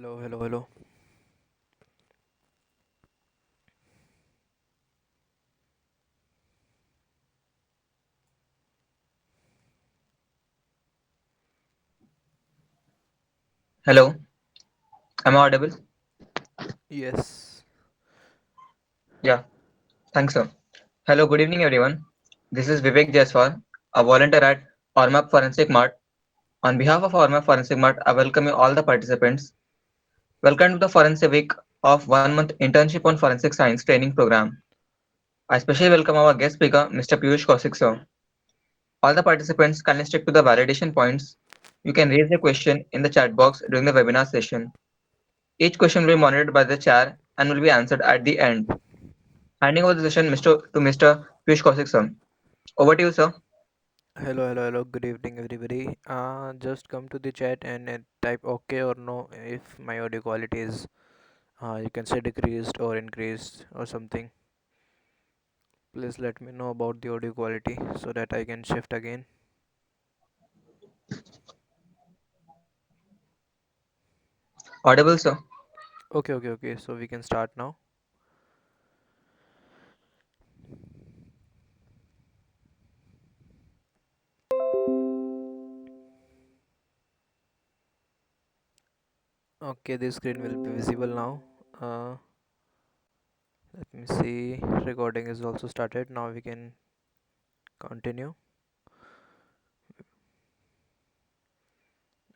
Hello, hello, hello. Hello, am I audible? Yes. Yeah, thanks, sir. Hello, good evening, everyone. This is Vivek Jaiswal, a volunteer at Ormap Forensic Mart. On behalf of Ormap Forensic Mart, I welcome you all the participants. Welcome to the Forensic Week of 1 month Internship on Forensic Science training program. I especially welcome our guest speaker, Mr. Piyush Kaushik, sir. All the participants kindly stick to the validation points. You can raise a question in the chat box during the webinar session. Each question will be monitored by the chair and will be answered at the end. Handing over the session to Mr. Piyush Kaushik, sir. Over to you, sir. Hello, hello, hello. Good evening, everybody. Just come to the chat and type OK or no if my audio quality is, you can say decreased or increased or something. Please let me know about the audio quality so that I can shift again. Audible, sir. Okay, okay, okay. So we can start now. Okay, the screen will be visible now. Uh, Let me see. Recording is also started. Now we can continue.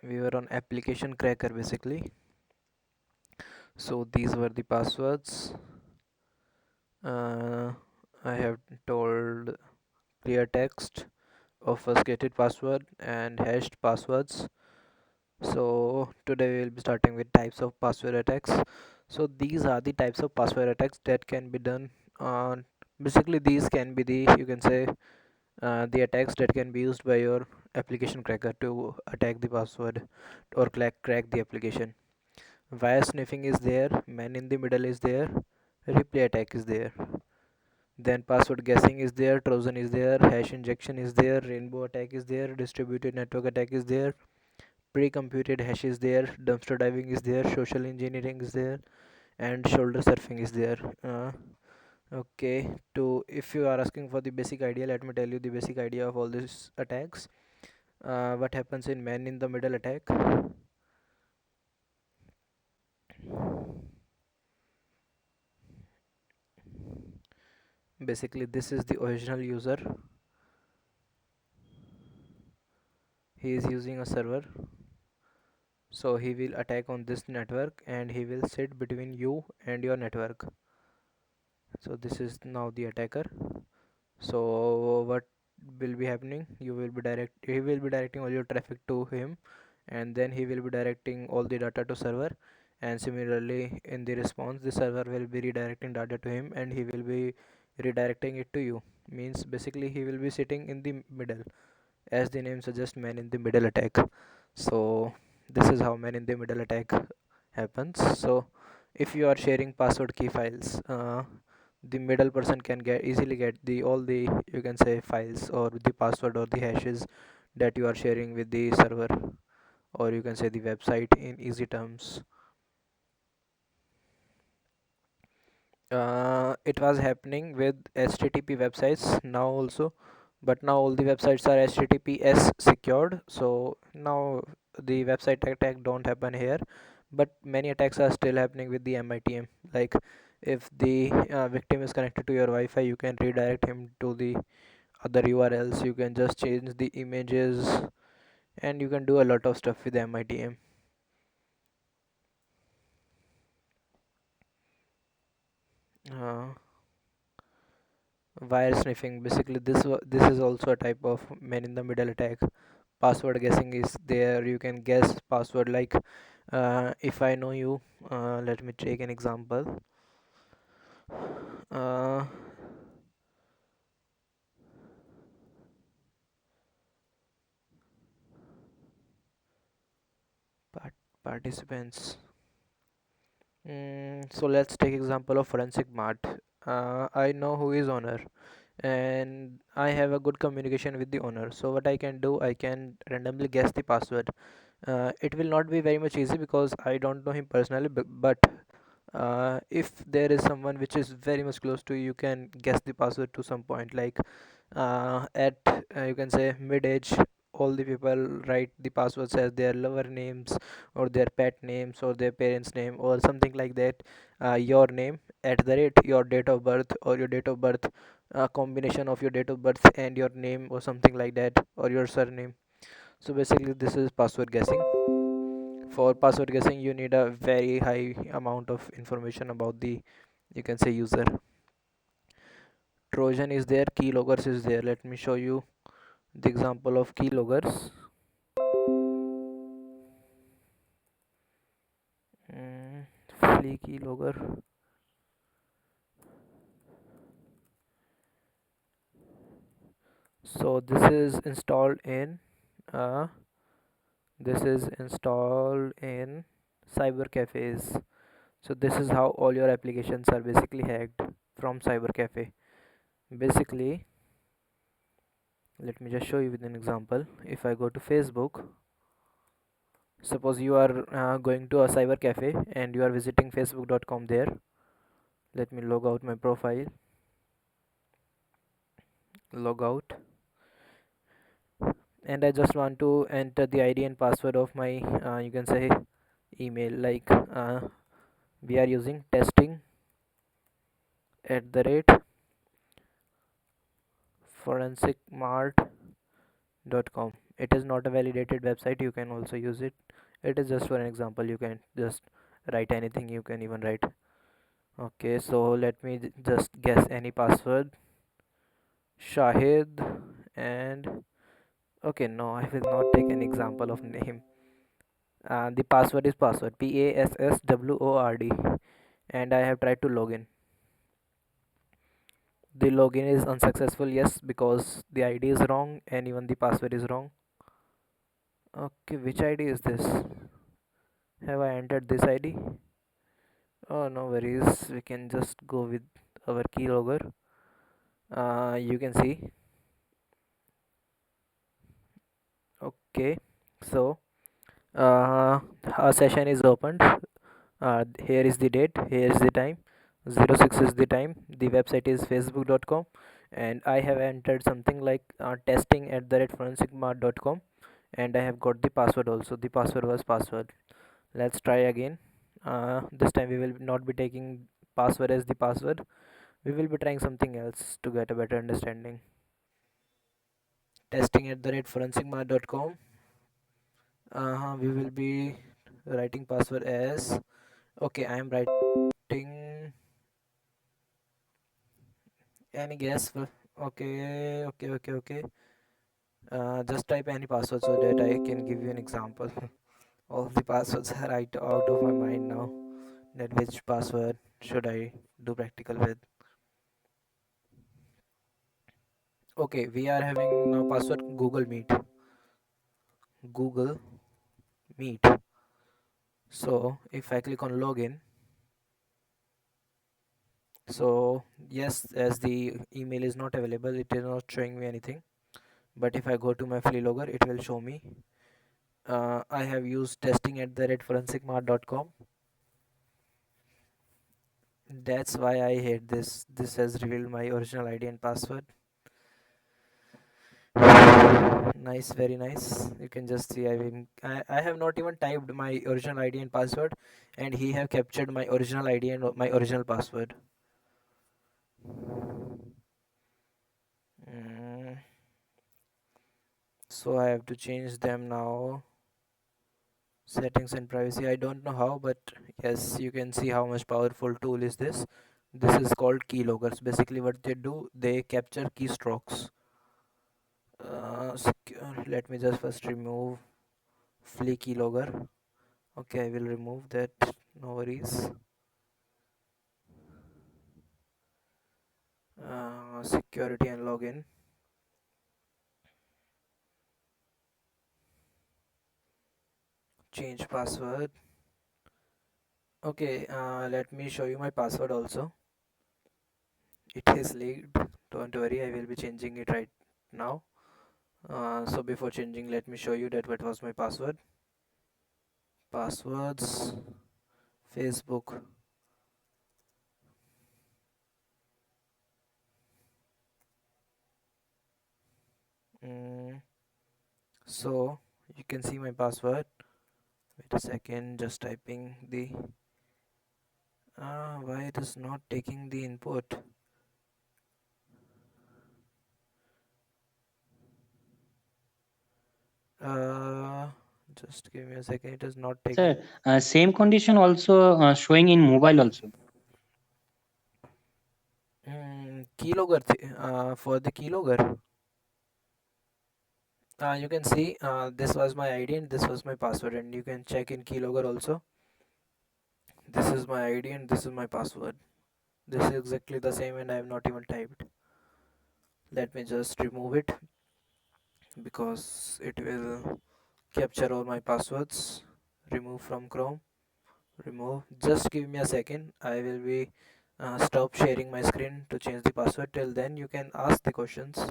We were on application cracker basically. So these were the passwords. Uh, I have told clear text, obfuscated password, and hashed passwords. So today we will be starting with types of password attacks. So these are the types of password attacks that can be done on. Basically, these can be the, you can say, the attacks that can be used by your application cracker to attack the password or crack the application. Virus sniffing is there, man in the middle is there, replay attack is there. Then password guessing is there, Trojan is there, hash injection is there, rainbow attack is there, distributed network attack is there, pre-computed hash is there, dumpster diving is there, social engineering is there, and shoulder surfing is there. Okay, to if you are asking for the basic idea, let me tell you the basic idea of all these attacks. What happens in man in the middle attack? Basically, this is the original user. He is using a server, so he will attack on this network and he will sit between you and your network. So this is now the attacker. So what will be happening? He will be directing all your traffic to him, and then he will be directing all the data to server, and similarly in the response the server will be redirecting data to him and he will be redirecting it to you. Means basically he will be sitting in the middle, as the name suggests, man in the middle attack. So this is how man in the middle attack happens. So if you are sharing password key files, the middle person can get easily get the all the, you can say, files or the password or the hashes that you are sharing with the server, or you can say the website in easy terms. It was happening with http websites now also, but now all the websites are https secured, so now the website attack don't happen here, but many attacks are still happening with the mitm. Like if the victim is connected to your wi-fi, you can redirect him to the other urls, you can just change the images, and you can do a lot of stuff with mitm. uh, Wire sniffing, basically this is also a type of man in the middle attack. Password guessing is there, you can guess password. Like if I know you, let me take an example. uh, part- Participants. So let's take example of forensic mart. I know who is owner, and I have a good communication with the owner. So what I can do, I can randomly guess the password. It will not be very much easy because I don't know him personally, but if there is someone which is very much close to you, you can guess the password to some point. Like at you can say mid-age, all the people write the passwords as their lover names or their pet names or their parents' name or something like that. Your name at the rate your date of birth or your date of birth, a combination of your date of birth and your name or something like that, or your surname. So basically this is password guessing. For password guessing you need a very high amount of information about the, you can say, user. Trojan is there, keyloggers is there. Let me show you the example of keyloggers. Flea keylogger. So uh, this is installed in cyber cafes. So this is how all your applications are basically hacked from cyber cafe. Basically, let me just show you with an example. If I go to Facebook, suppose you are going to a cyber cafe and you are visiting facebook.com there. Let me log out my profile, log out, and I just want to enter the ID and password of my you can say email. Like we are using testing at the rate ForensicMart.com. It is not a validated website, you can also use it. It is just for an example, you can just write anything, you can even write. Okay, so let me just guess any password. Shahid. And okay, no, I will not take an example of name. The password is password, PASSWORD, and I have tried to log in. The login is unsuccessful, yes, because the ID is wrong and even the password is wrong. Okay, which ID is this? Have I entered this ID? Oh, no worries, we can just go with our keylogger. You can see. Okay, so our session is opened. Here is the date, here is the time. 06 is the time. The website is facebook.com, and I have entered something like testing at the rate forensicmart.com, and I have got the password also. The password was password. Let's try again. This time we will not be taking password as the password. We will be trying something else to get a better understanding. Testing at the rate forensicmart.com. We will be writing password as, okay, I am writing any guess. Okay. Just type any password so that I can give you an example. All the passwords are right out of my mind now. That which password should I do practical with? Okay, we are having now password Google Meet. Google Meet. So if I click on login, so yes, as the email is not available, it is not showing me anything. But if I go to my flea logger, it will show me. I have used testing at the rate forensicmart.com. That's why I hate this. This has revealed my original ID and password. Nice, very nice. You can just see I have not even typed my original ID and password, and he have captured my original ID and my original password. Mm, so I have to change them now. Settings and privacy. I don't know how, but yes, you can see how much powerful tool is this. This is called keyloggers. Basically, what they do, they capture keystrokes. Secure. Let me just first remove flea keylogger. Okay, I will remove that. No worries. Security and login. Change password. Okay, let me show you my password also. It is leaked. Don't worry, I will be changing it right now. So before changing, let me show you that what was my password. Passwords, Facebook. Mm, so you can see my password. Wait a second, just typing the. Why it is not taking the input? Uh, just give me a second. It is not taking. Sir, same condition also showing in mobile also. Keylogger. For the keylogger. You can see this was my ID and this was my password, and you can check in keylogger also. This is my ID and this is my password. This is exactly the same and I have not even typed. Let me just remove it because it will capture all my passwords. Remove from Chrome. Remove. Just give me a second. I will be stop sharing my screen to change the password. Till then, you can ask the questions.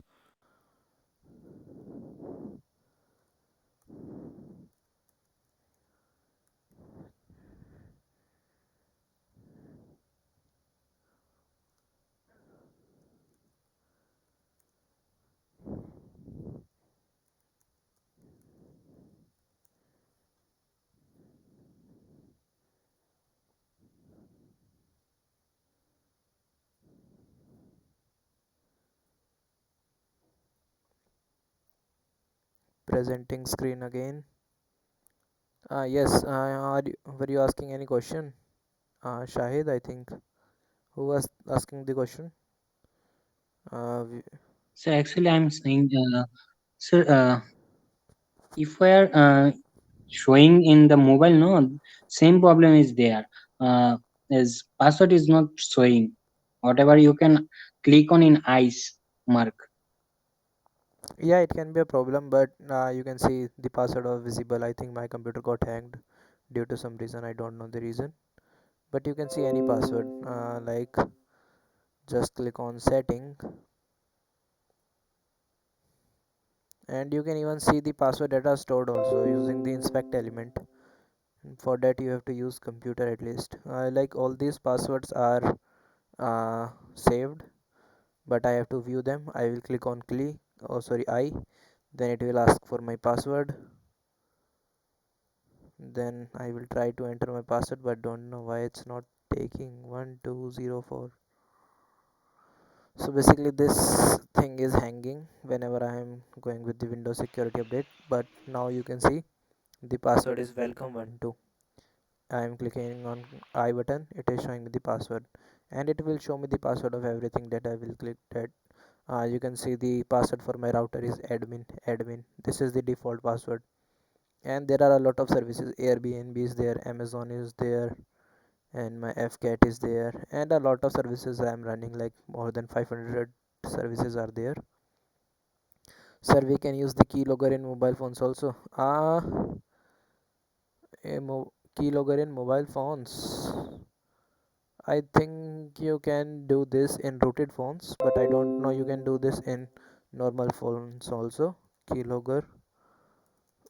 Presenting screen again. Yes. Were you asking any question? Shahid, I think. Who was asking the question? We, So actually, I'm saying, sir, if we are showing in the mobile, no, same problem is there. As password is not showing. Whatever you can click on in ice mark. yeah, it can be a problem, but you can see the password was visible. I think my computer got hanged due to some reason. I don't know the reason, but you can see any password. Like just click on setting, and you can even see the password data stored also using the inspect element. And for that, you have to use computer at least. Like all these passwords are saved, but I have to view them. I will click on click. Oh, sorry, I. Then it will ask for my password. Then I will try to enter my password, but don't know why it's not taking 1204. So basically this thing is hanging whenever I am going with the Windows security update. But now you can see the password is welcome12. I am clicking on I button, it is showing me the password, and it will show me the password of everything that I will click that. You can see the password for my router is admin. This is the default password, and there are a lot of services. Airbnb is there, Amazon is there, and my fcat is there, and a lot of services I am running, like more than 500 services are there. Sir, we can use the keylogger in mobile phones also. Keylogger in mobile phones, I think you can do this in rooted phones, but I don't know you can do this in normal phones also. Keylogger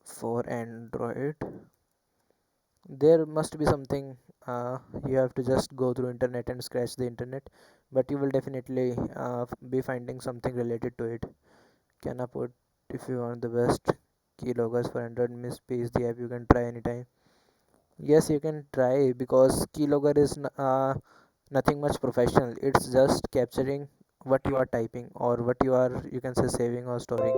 for Android, there must be something. You have to just go through internet and scratch the internet, but you will definitely be finding something related to it. Can I put, if you want the best keyloggers for Android, miss page the app, you can try anytime. Yes, you can try, because keylogger is nothing much professional. It's just capturing what you are typing or what you are, you can say, saving or storing.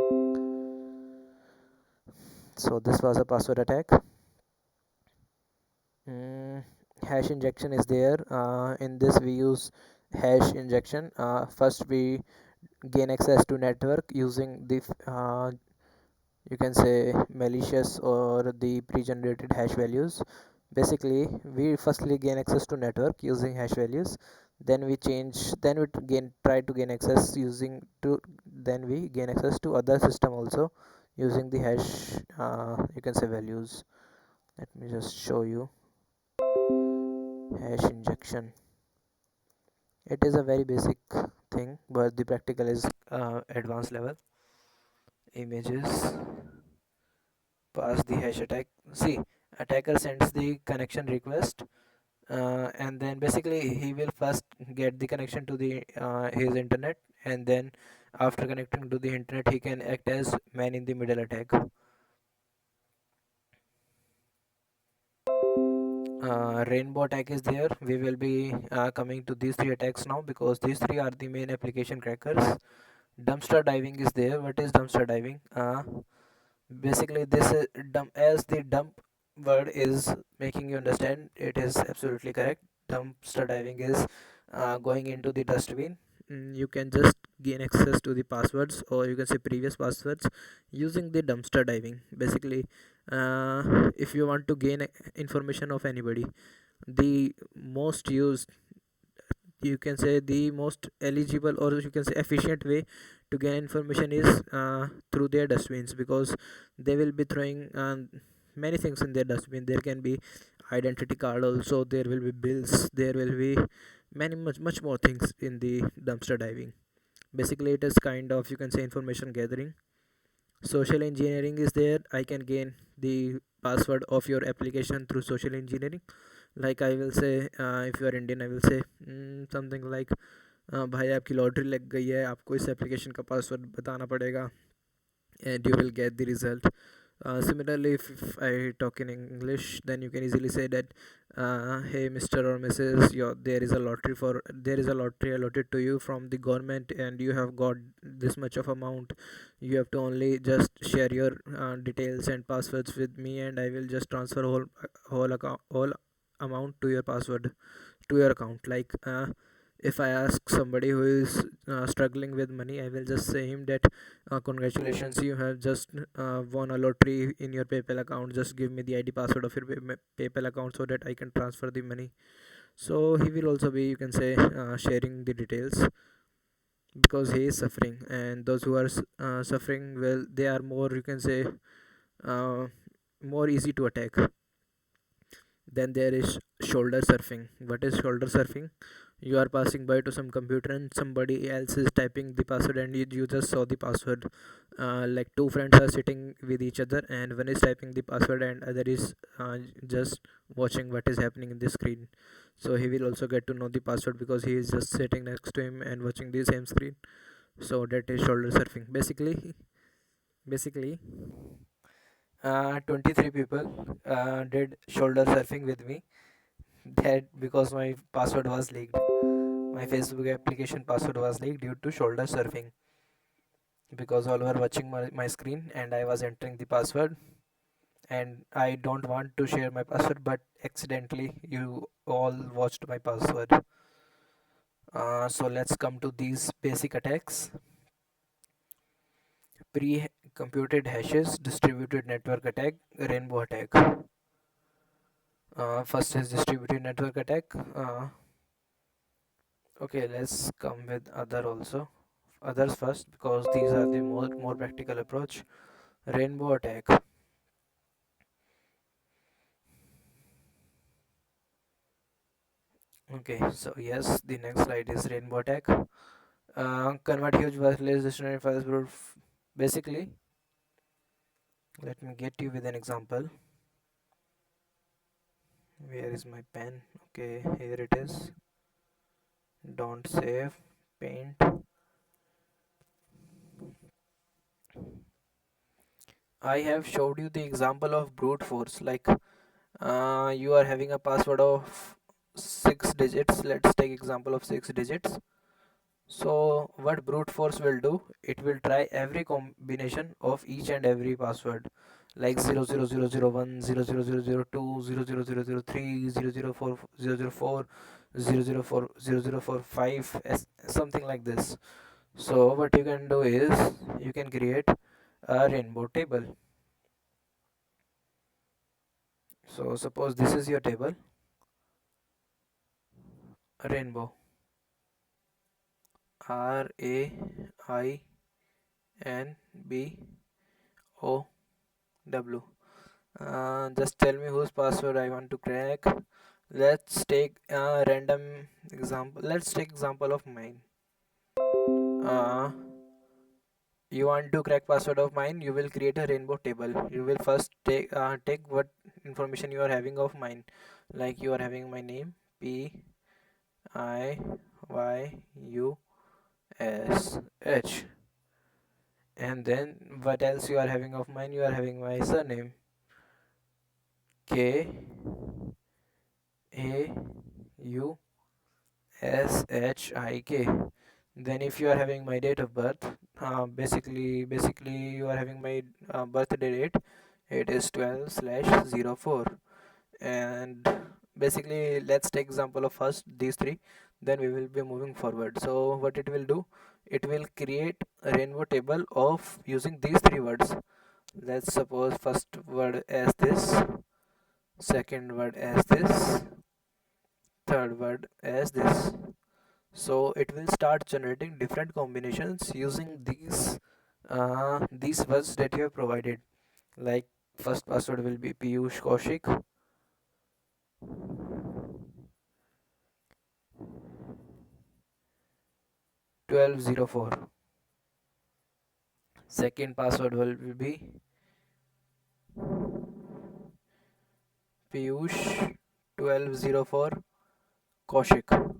So this was a password attack. mm, Hash injection is there. In this we use hash injection. First we gain access to network using the you can say malicious or the pre-generated hash values. Basically we firstly gain access to network using hash values, then we change, then we try to gain access using to, then we gain access to other system also using the hash you can say values. Let me just show you hash injection. It is a very basic thing, but the practical is advanced level. Images, pass the hash attack. See, attacker sends the connection request, and then basically he will first get the connection to the his internet, and then after connecting to the internet he can act as man in the middle attack. Rainbow attack is there. We will be coming to these three attacks now because these three are the main application crackers. Dumpster diving is there. What is dumpster diving? Basically this is dump, as the dump word is making you understand, it is absolutely correct. Dumpster diving is going into the dustbin. You can just gain access to the passwords, or you can say previous passwords, using the dumpster diving. Basically, if you want to gain information of anybody, the most used, you can say the most eligible, or you can say efficient way to gain information is through their dustbins, because they will be throwing many things in their dustbin. There can be identity card also, there will be bills, there will be many much more things in the dumpster diving. Basically it is kind of, you can say, information gathering. Social engineering is there. I can gain the password of your application through social engineering. Like I will say, if you are Indian, I will say something like, भाई आपकी lottery लग गई है, आपको इस application का password बताना पड़ेगा, and you will get the result. Similarly, if I talk in English, then you can easily say that, hey Mr. or Mrs., there is a lottery allotted to you from the government, and you have got this much of amount. You have to only just share your details and passwords with me, and I will just transfer whole amount to your password, to your account. Like, if I ask somebody who is struggling with money, I will just say him that, congratulations, you have just won a lottery in your PayPal account. Just give me the ID password of your PayPal account so that I can transfer the money. So he will also be, you can say, sharing the details, because he is suffering, and those who are suffering, well, they are more, you can say, uh, more easy to attack. Then there is shoulder surfing. What is shoulder surfing? You are passing by to some computer and somebody else is typing the password, and you just saw the password. Like two friends are sitting with each other, and one is typing the password and other is just watching what is happening in the screen. So he will also get to know the password because he is just sitting next to him and watching the same screen. So that is shoulder surfing. Basically 23 people did shoulder surfing with me, that because my password was leaked. My Facebook application password was leaked due to shoulder surfing, because all were watching my screen and I was entering the password, and I don't want to share my password, but accidentally you all watched my password. So let's come to these basic attacks. Pre-computed hashes, distributed network attack, rainbow attack. First is distributed network attack. Okay, let's come with others first, because these are the more practical approach. Rainbow attack. Okay, so yes, the next slide is rainbow attack. Convert huge wireless dictionary files. Basically, let me get you with an example. Where is my pen? Okay, here it is. Don't save. Paint. I have showed you the example of brute force. Like, you are having a password of 6 digits. Let's take example of 6 digits. So what brute force will do, it will try every combination of each and every password, like 00001, 00002, 00003, 004, 004, 004, 0045, something like this. So what you can do is, you can create a rainbow table. So suppose this is your table, rainbow, RAINBOW. Just tell me whose password I want to crack. Let's take a random example. Let's take example of mine. uh, you want to crack password of mine, you will create a rainbow table. You will first take what information you are having of mine, like you are having my name Piyush, and then what else you are having of mine, you are having my surname Kaushik. Then if you are having my date of birth, basically you are having my birthday date. It is 12/04. And basically let's take example of first these three, then we will be moving forward. So what it will do, it will create a rainbow table of using these three words. Let's suppose first word as this, second word as this, third word as this. So it will start generating different combinations using these words that you have provided. Like first password will be Piyush Kaushik 1204. Second password will be Piyush 1204 Kaushik.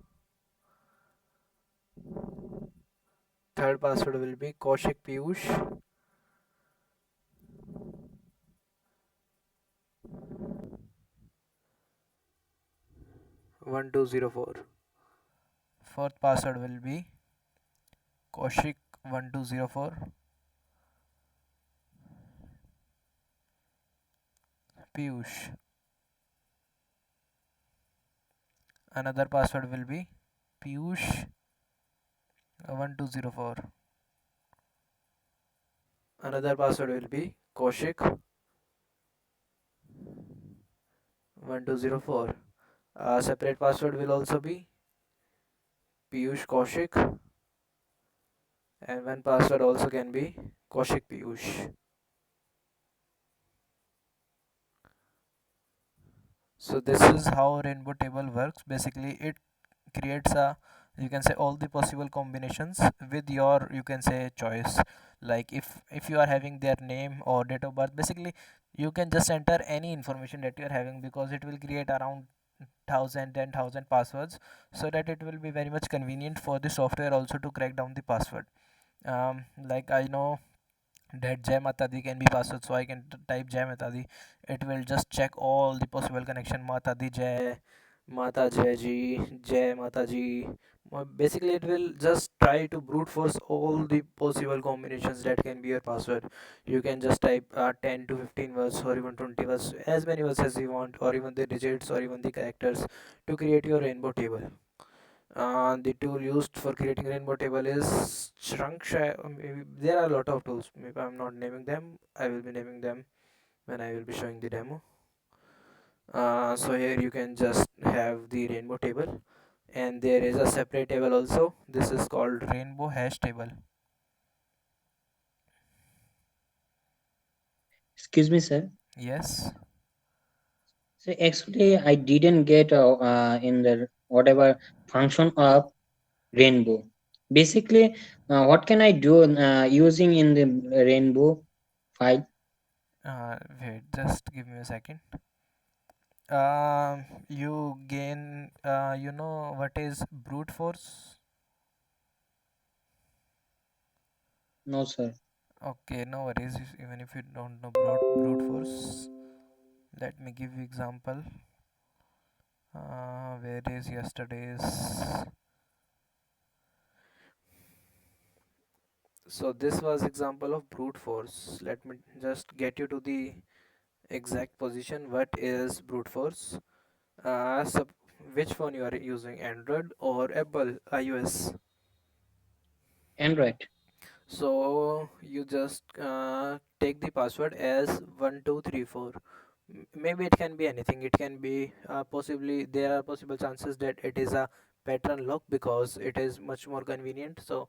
Third password will be Kaushik Piyush 1204. Fourth password will be Kaushik 1204 Piyush. Another password will be Piyush 1204. Another password will be Kaushik 1204. A separate password will also be Piyush Kaushik, and one password also can be Kaushik Piyush. So this is how rainbow table works. Basically it creates a, you can say, all the possible combinations with your, you can say, choice. Like if you are having their name or date of birth, basically you can just enter any information that you are having, because it will create around 1000 passwords, so that it will be very much convenient for the software also to crack down the password. Like I know that Jai Mata Di can be password, so I can type Jai Mata Di. It will just check all the possible connection, Mata Di Jai, Mata Jai Ji, Jai Mata Ji. Basically it will just try to brute force all the possible combinations that can be your password. You can just type 10 to 15 words or even 20 words, as many words as you want, or even the digits or even the characters, to create your rainbow table. The tool used for creating rainbow table is maybe there are a lot of tools. Maybe I'm not naming them. I will be naming them when I will be showing the demo. So here you can just have the rainbow table, and there is a separate table also. This is called rainbow hash table. Excuse me, sir. Yes. So actually, I didn't get in the whatever function of rainbow. Basically, what can I do using in the rainbow file? Wait, just give me a second. You gain. You know what is brute force? No, sir. Okay, no worries. Even if you don't know brute force, let me give you example. Where is yesterday's? So this was example of brute force. Let me just get you to the exact position. What is brute force? Sub which phone you are using, Android or Apple iOS? Android. So you just take the password as 1234. Maybe it can be anything. It can be possibly, there are possible chances that it is a pattern lock, because it is much more convenient. So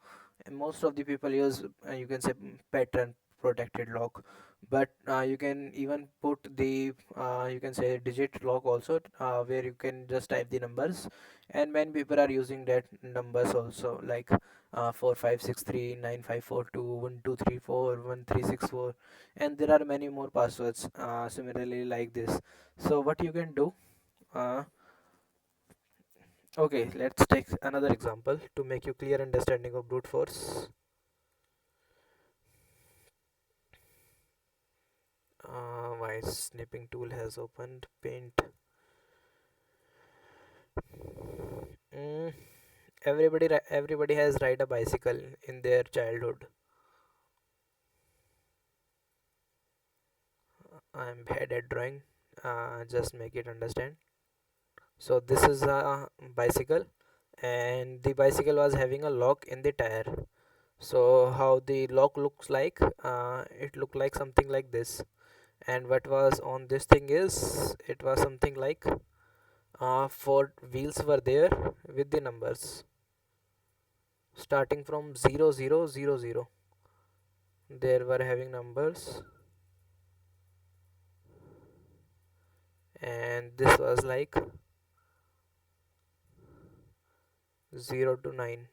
most of the people use you can say pattern protected lock. But you can even put the you can say digit lock also, where you can just type the numbers, and many people are using that numbers also, like 4563954212341364, and there are many more passwords similarly like this. So what you can do, uh, okay, let's take another example to make you clear understanding of brute force. My snipping tool has opened paint. Mm, everybody has ride a bicycle in their childhood. I'm bad at drawing. Just make it understand. So this is a bicycle, and the bicycle was having a lock in the tire. So how the lock looks like? It looked like something like this. And what was on this thing is, it was something like four wheels were there with the numbers starting from 0000. There were having numbers, and this was like 0 to 9.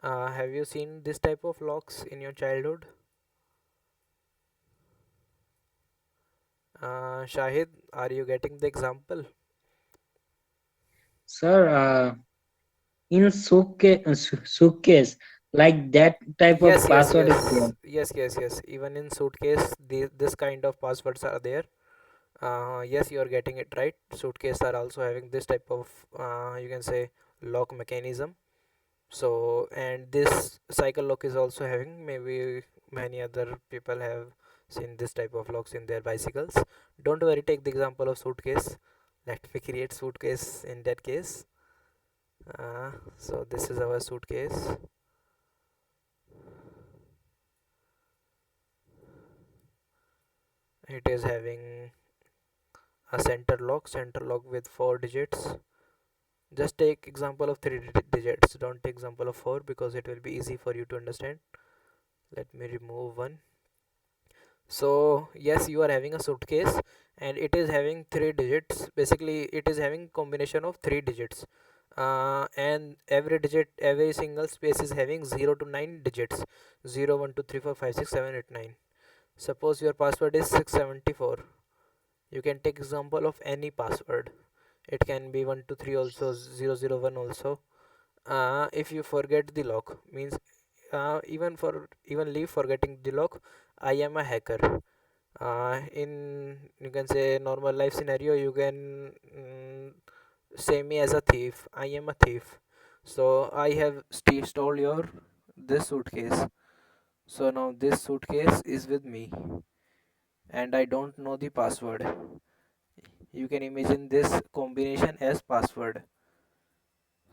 Have you seen this type of locks in your childhood? Shahid, are you getting the example? Sir, in suitcase, like that type of Yes, yes, password is yes, there. yes, yes, yes. Even in suitcase, this kind of passwords are there. Yes, you are getting it right. Suitcase are also having this type of you can say lock mechanism. So, and this cycle lock is also having, maybe many other people have seen this type of locks in their bicycles. Don't worry, take the example of suitcase. Let me create suitcase in that case. So this is our suitcase. It is having a center lock with 4 digits. Just take example of three digits. Don't take example of four because it will be easy for you to understand. Let me remove one. So yes, you are having a suitcase, and it is having 3 digits. Basically it is having combination of 3 digits, and every digit, every single space is having 0 to 9 digits. 0 1 2 3 4 5 6 7 8 9. Suppose your password is 674. You can take example of any password. It can be 123 also, 001 also. If you forget the lock, means even leave forgetting the lock, I am a hacker. In, you can say, normal life scenario, you can say me as a thief. I am a thief. So I have stole your this suitcase. So now this suitcase is with me, and I don't know the password. You can imagine this combination as password.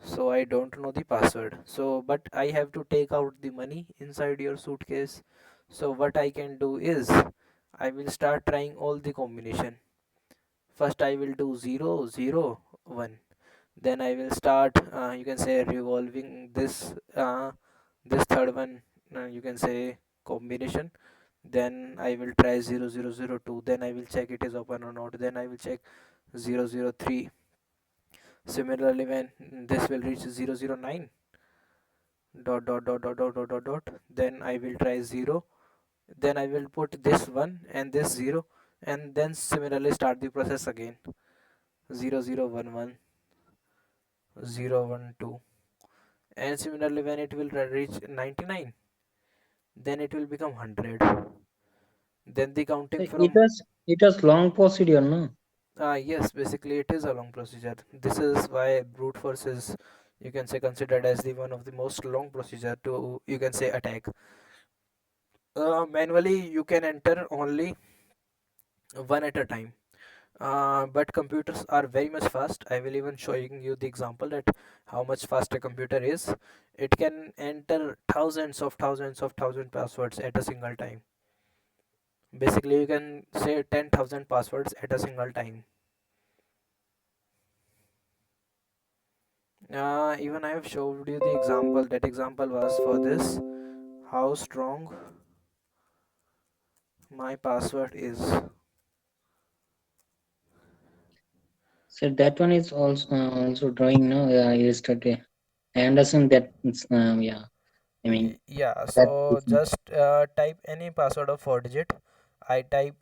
So I don't know the password. So but I have to take out the money inside your suitcase. So what I can do is, I will start trying all the combination. First I will do 0 0 1. Then I will start you can say revolving this third one, you can say combination. Then I will try 0002. Then I will check it is open or not. Then I will check 003. Similarly, when this will reach 009, dot dot dot dot dot dot dot dot, then I will try 0. Then I will put this 1 and this 0, and then similarly start the process again. 0011, 012, and similarly when it will reach 99, then it will become 100. Then the counting from, It was long procedure, no? yes, basically it is a long procedure. This is why brute force is, you can say, considered as the one of the most long procedure to, you can say, attack. Manually you can enter only one at a time, but computers are very much fast. I will even showing you the example that how much fast a computer is. It can enter thousands of passwords at a single time. Basically you can say 10,000 passwords at a single time. Even I have showed you the example. That example was for this, how strong my password is. So that one is also drawing no yesterday. I understand that it's, yeah. I mean Yeah, that so is just type any password of 4 digit. I type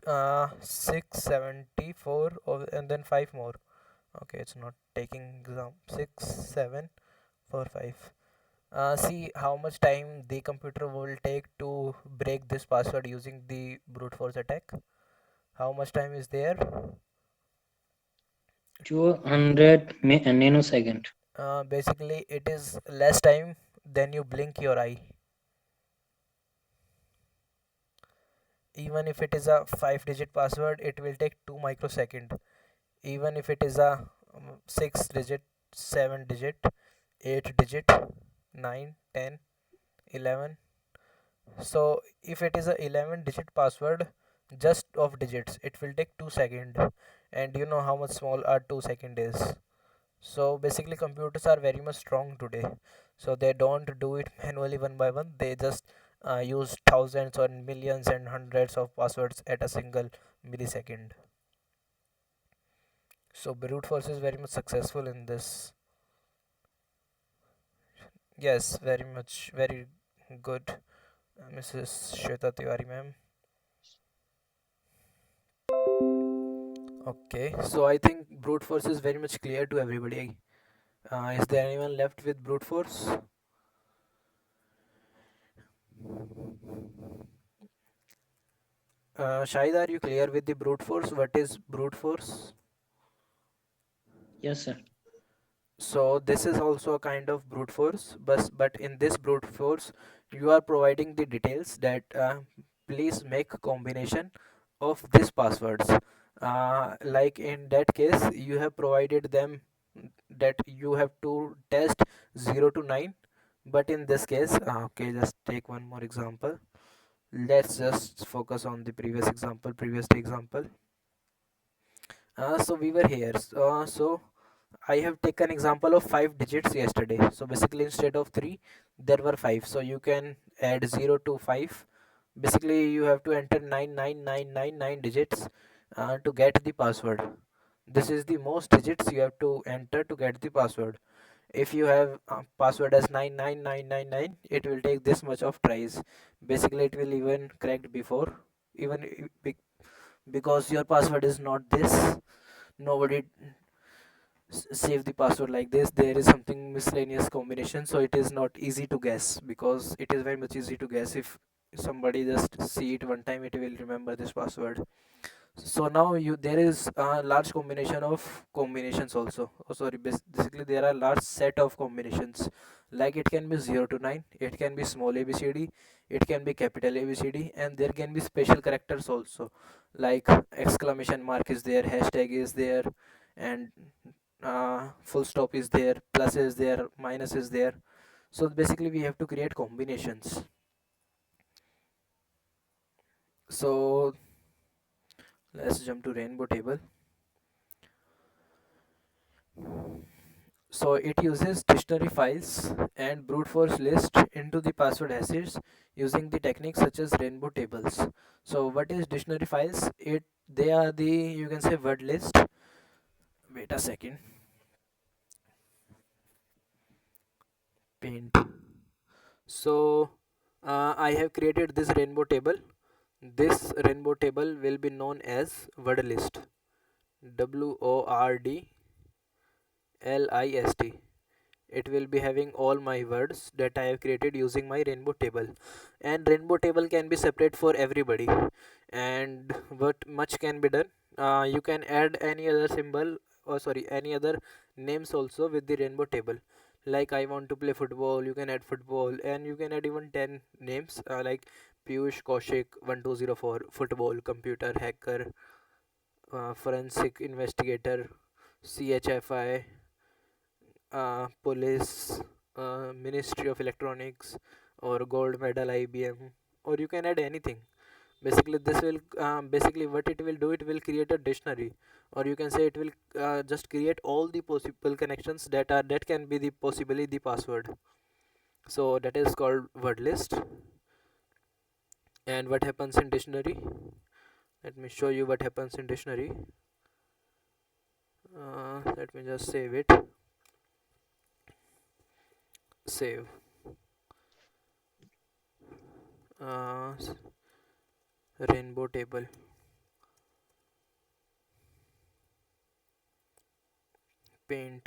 674 and then 5 more. Okay, it's not taking exam. 6745. See how much time the computer will take to break this password using the brute force attack. How much time is there? 200 nanosecond. Basically, it is less time than you blink your eye. Even if it is a 5 digit password, it will take 2 microsecond. Even if it is a 6 digit, 7 digit, 8 digit, 9, 10, 11. So if it is a 11 digit password just of digits, it will take 2 seconds. And you know how much small a 2 second is. So basically computers are very much strong today. So they don't do it manually one by one. They just use thousands or millions and hundreds of passwords at a single millisecond. So brute force is very much successful in this. Yes, very much, very good, Mrs. Shweta Tiwari ma'am. Okay, so I think brute force is very much clear to everybody. Is there anyone left with brute force? Shahid, are you clear with the brute force? What is brute force? Yes, sir. So this is also a kind of brute force, but in this brute force, you are providing the details that please make combination of these passwords. Like in that case, you have provided them that you have to test 0 to 9. But in this case, okay, just take one more example. Let's just focus on the previous example. So we were here. So I have taken example of 5 digits yesterday. So basically instead of 3, there were 5. So you can add 0 to 5. Basically you have to enter 99999 digits to get the password. This is the most digits you have to enter to get the password. If you have password as 99999, it will take this much of tries. Basically it will even cracked before, even because your password is not this. Nobody save the password like this. There is something miscellaneous combination, so it is not easy to guess, because it is very much easy to guess. If somebody just see it one time, it will remember this password. So now you there is a large combination of combinations also. Oh, sorry, basically there are large set of combinations. Like it can be 0 to 9, it can be small abcd, it can be capital abcd, and there can be special characters also, like exclamation mark is there, hashtag is there, and full stop is there, plus is there, minus is there. So basically we have to create combinations. So let's jump to rainbow table. So it uses dictionary files and brute force list into the password hashes using the techniques such as rainbow tables. So what is dictionary files? They are the, you can say, word list. Wait a second. Paint. So I have created this rainbow table. This rainbow table will be known as word list. WORDLIST. It will be having all my words that I have created using my rainbow table. And rainbow table can be separate for everybody. And what much can be done, you can add any other symbol, or sorry, any other names also with the rainbow table. Like I want to play football, you can add football, and you can add even 10 names, like Piyush, Kaushik 1204, football, computer hacker, forensic investigator, CHFI, police, Ministry of Electronics, or gold medal IBM, or you can add anything. Basically this will basically what it will do, it will create a dictionary, or you can say it will just create all the possible connections that can be the possibly the password. So that is called word list. And what happens in dictionary? Let me show you what happens in dictionary. Let me just save it. Save. uh, Rainbow table. Paint.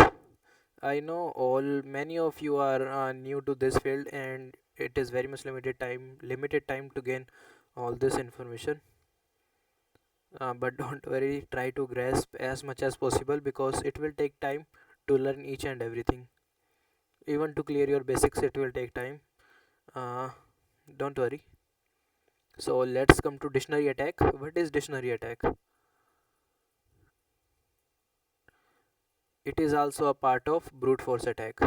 I know all many of you are new to this field, and it is very much limited time to gain all this information. But don't worry, try to grasp as much as possible because it will take time to learn each and everything. Even to clear your basics, it will take time. Uh, don't worry. So let's come to dictionary attack. What is dictionary attack? It is also a part of brute force attack.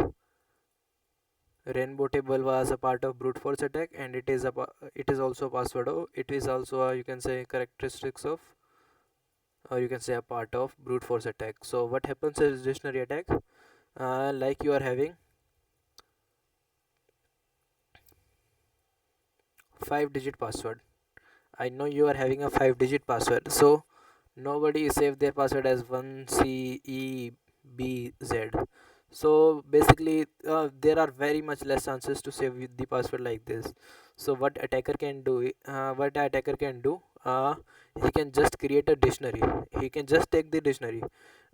Rainbow table was a part of brute force attack, and it is also a password of, it is also a, you can say, characteristics of, or you can say a part of brute force attack. So what happens is dictionary attack, like you are having 5-digit password. I know you are having a 5-digit password, so nobody save their password as 1CEBZ. So basically there are very much less chances to save the password like this. So what attacker can do, he can just create a dictionary. He can just take the dictionary,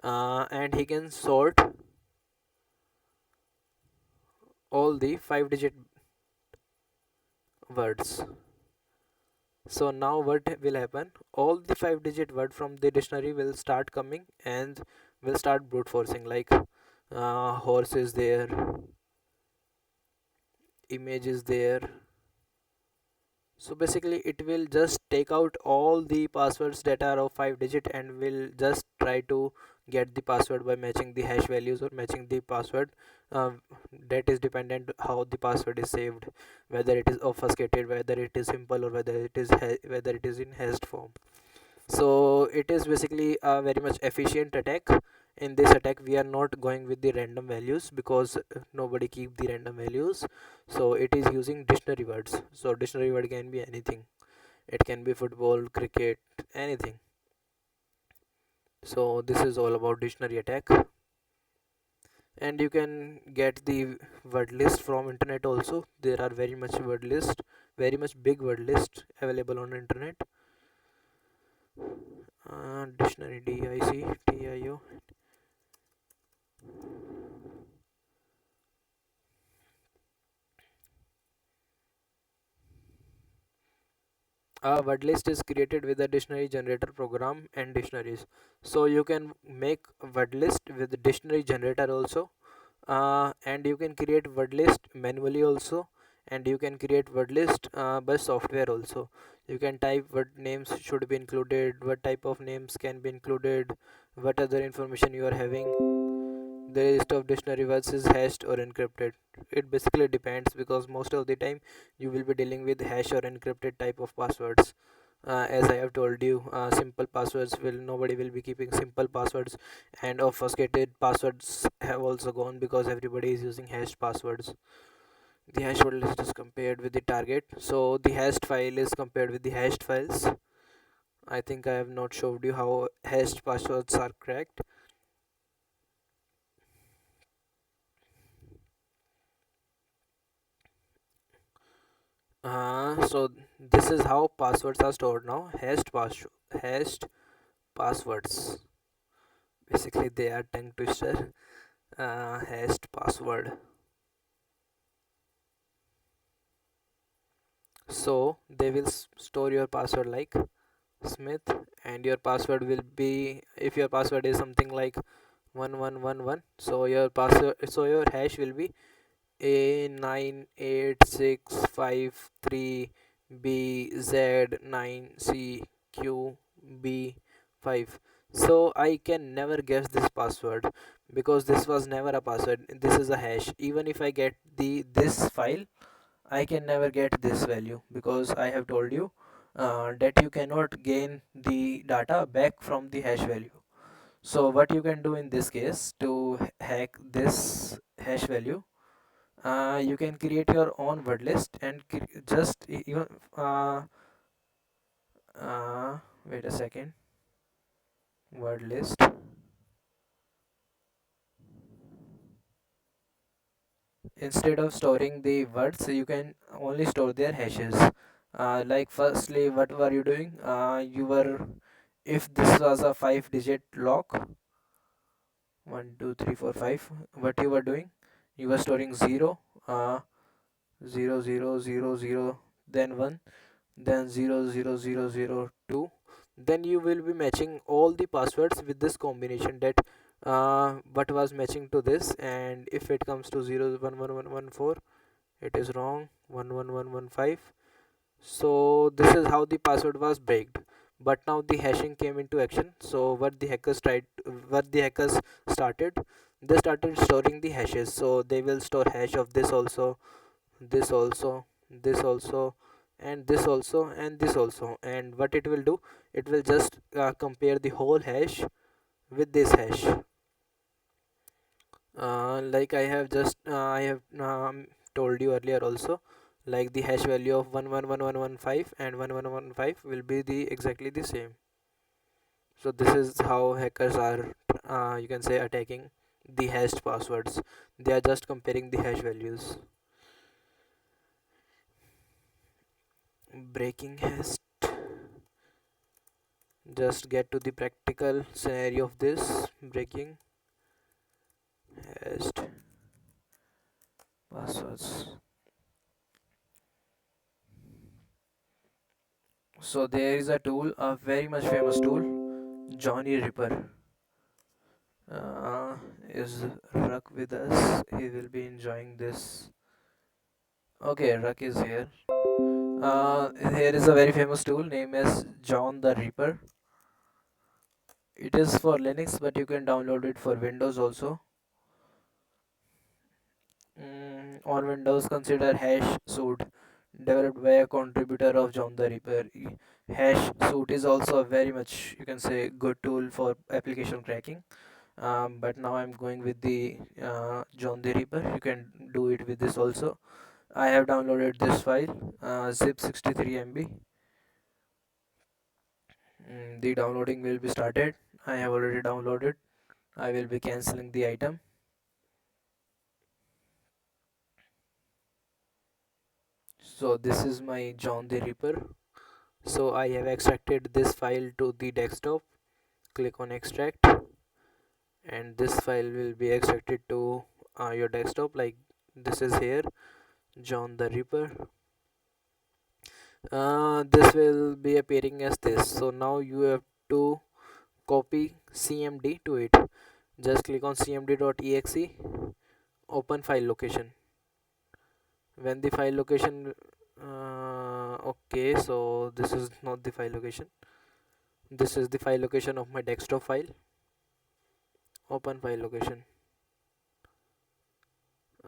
and he can sort all the 5-digit words. So now what will happen, all the 5-digit word from the dictionary will start coming and will start brute forcing, like horse is there, image is there. So basically it will just take out all the passwords that are of 5-digit and will just try to get the password by matching the hash values or matching the password. uh, that is dependent how the password is saved, whether it is obfuscated, whether it is simple, or whether it is in hashed form. So it is basically a very much efficient attack. In this attack we are not going with the random values because nobody keep the random values. So it is using dictionary words. So dictionary word can be anything. It can be football, cricket, anything. So this is all about dictionary attack. And you can get the word list from internet also. There are very much big word list available on internet. Dictionary, DICTIO. A word list is created with a dictionary generator program and dictionaries. So you can make word list with dictionary generator also, and you can create word list manually also, and you can create word list by software also. You can type what names should be included, what type of names can be included, what other information you are having. The list of dictionary words is hashed or encrypted. It basically depends because most of the time you will be dealing with hash or encrypted type of passwords. As I have told you, simple passwords will nobody will be keeping simple passwords, and obfuscated passwords have also gone because everybody is using hashed passwords. The hash word list is compared with the target, so the hashed file is compared with the hashed files. I think I have not showed you how hashed passwords are cracked. So this is how passwords are stored now. Hashed passwords. Basically, they are tongue twister. Hashed password. So they will store your password like Smith, and your password will be, if your password is something like 1111. So your hash will be A98653BZ9CQB5. So I can never guess this password because this was never a password. This is a hash. Even if I get this file, I can never get this value because I have told you that you cannot gain the data back from the hash value. So what you can do in this case to hack this hash value, you can create your own word list and just even Wait a second. Word list. Instead of storing the words, you can only store their hashes. Like firstly, what were you doing? You were, if this was a 5 digit lock, 1 2 3 4 5, what you were doing, you were storing 0, 0 0 0 0, then 1, then 0 0 0 0 2. Then you will be matching all the passwords with this combination, that what was matching to this, and if it comes to 0 1 1 1 1 4, it is wrong, 1 1 1 1 5. So this is how the password was breaked. But now the hashing came into action. So what the hackers started, they started storing the hashes. So they will store hash of this also, this also, this also, and this also, and this also. And what it will do, it will just compare the whole hash with this hash. Like I have told you earlier also, like the hash value of 111115 and 1115 will be the exactly the same. So this is how hackers are, you can say, attacking the hashed passwords. They are just comparing the hash values. Breaking hash. Just get to the practical scenario of this breaking hashed passwords. So there is a tool, a very much famous tool, Johnny Ripper. Uh, is Ruck with us? He will be enjoying this. Okay, Ruck is here. Here is a very famous tool named as John the Reaper. It is for Linux, but you can download it for Windows also. On Windows, consider Hash Suite, developed by a contributor of John the Reaper. Hash Suite is also a very much, you can say, good tool for application cracking. But now I'm going with the John the Reaper. You can do it with this also. I have downloaded this file, zip 63 MB. The downloading will be started. I have already downloaded. I will be cancelling the item. So this is my John the Reaper. So I have extracted this file to the desktop. Click on extract, and this file will be extracted to your desktop. Like this is here, John the Reaper. This will be appearing as this. So now you have to copy cmd to it. Just click on cmd.exe, open file location. When the file location, okay, so this is not the file location, this is the file location of my desktop file. Open file location.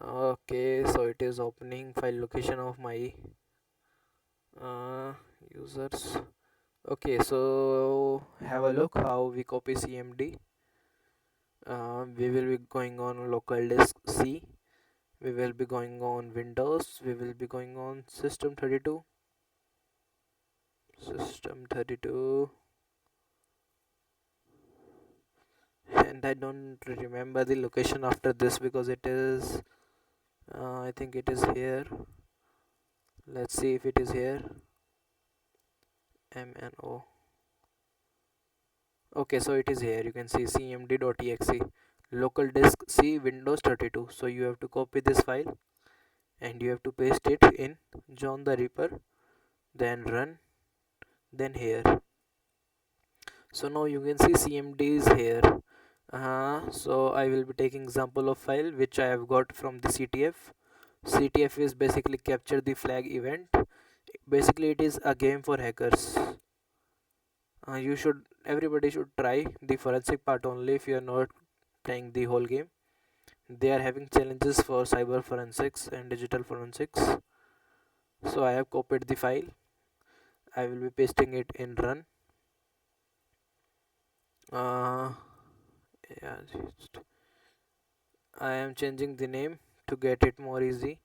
Okay, so it is opening file location of my uh, users. Okay, so have a look how we copy cmd. We will be going on local disk C, we will be going on Windows, we will be going on system 32, and I don't remember the location after this because it is I think it is here. Let's see if it is here. MNO. Okay, so it is here. You can see cmd.exe, local disk C, Windows 32. So you have to copy this file and you have to paste it in John the Reaper, then run, then here. So now you can see cmd is here. So I will be taking example of file which I have got from the ctf. Ctf is basically capture the flag event. Basically it is a game for hackers. Everybody should try the forensic part only if you are not playing the whole game. They are having challenges for cyber forensics and digital forensics. So I have copied the file. I will be pasting it in run. uh, yeah, I am changing the name to get it more easy.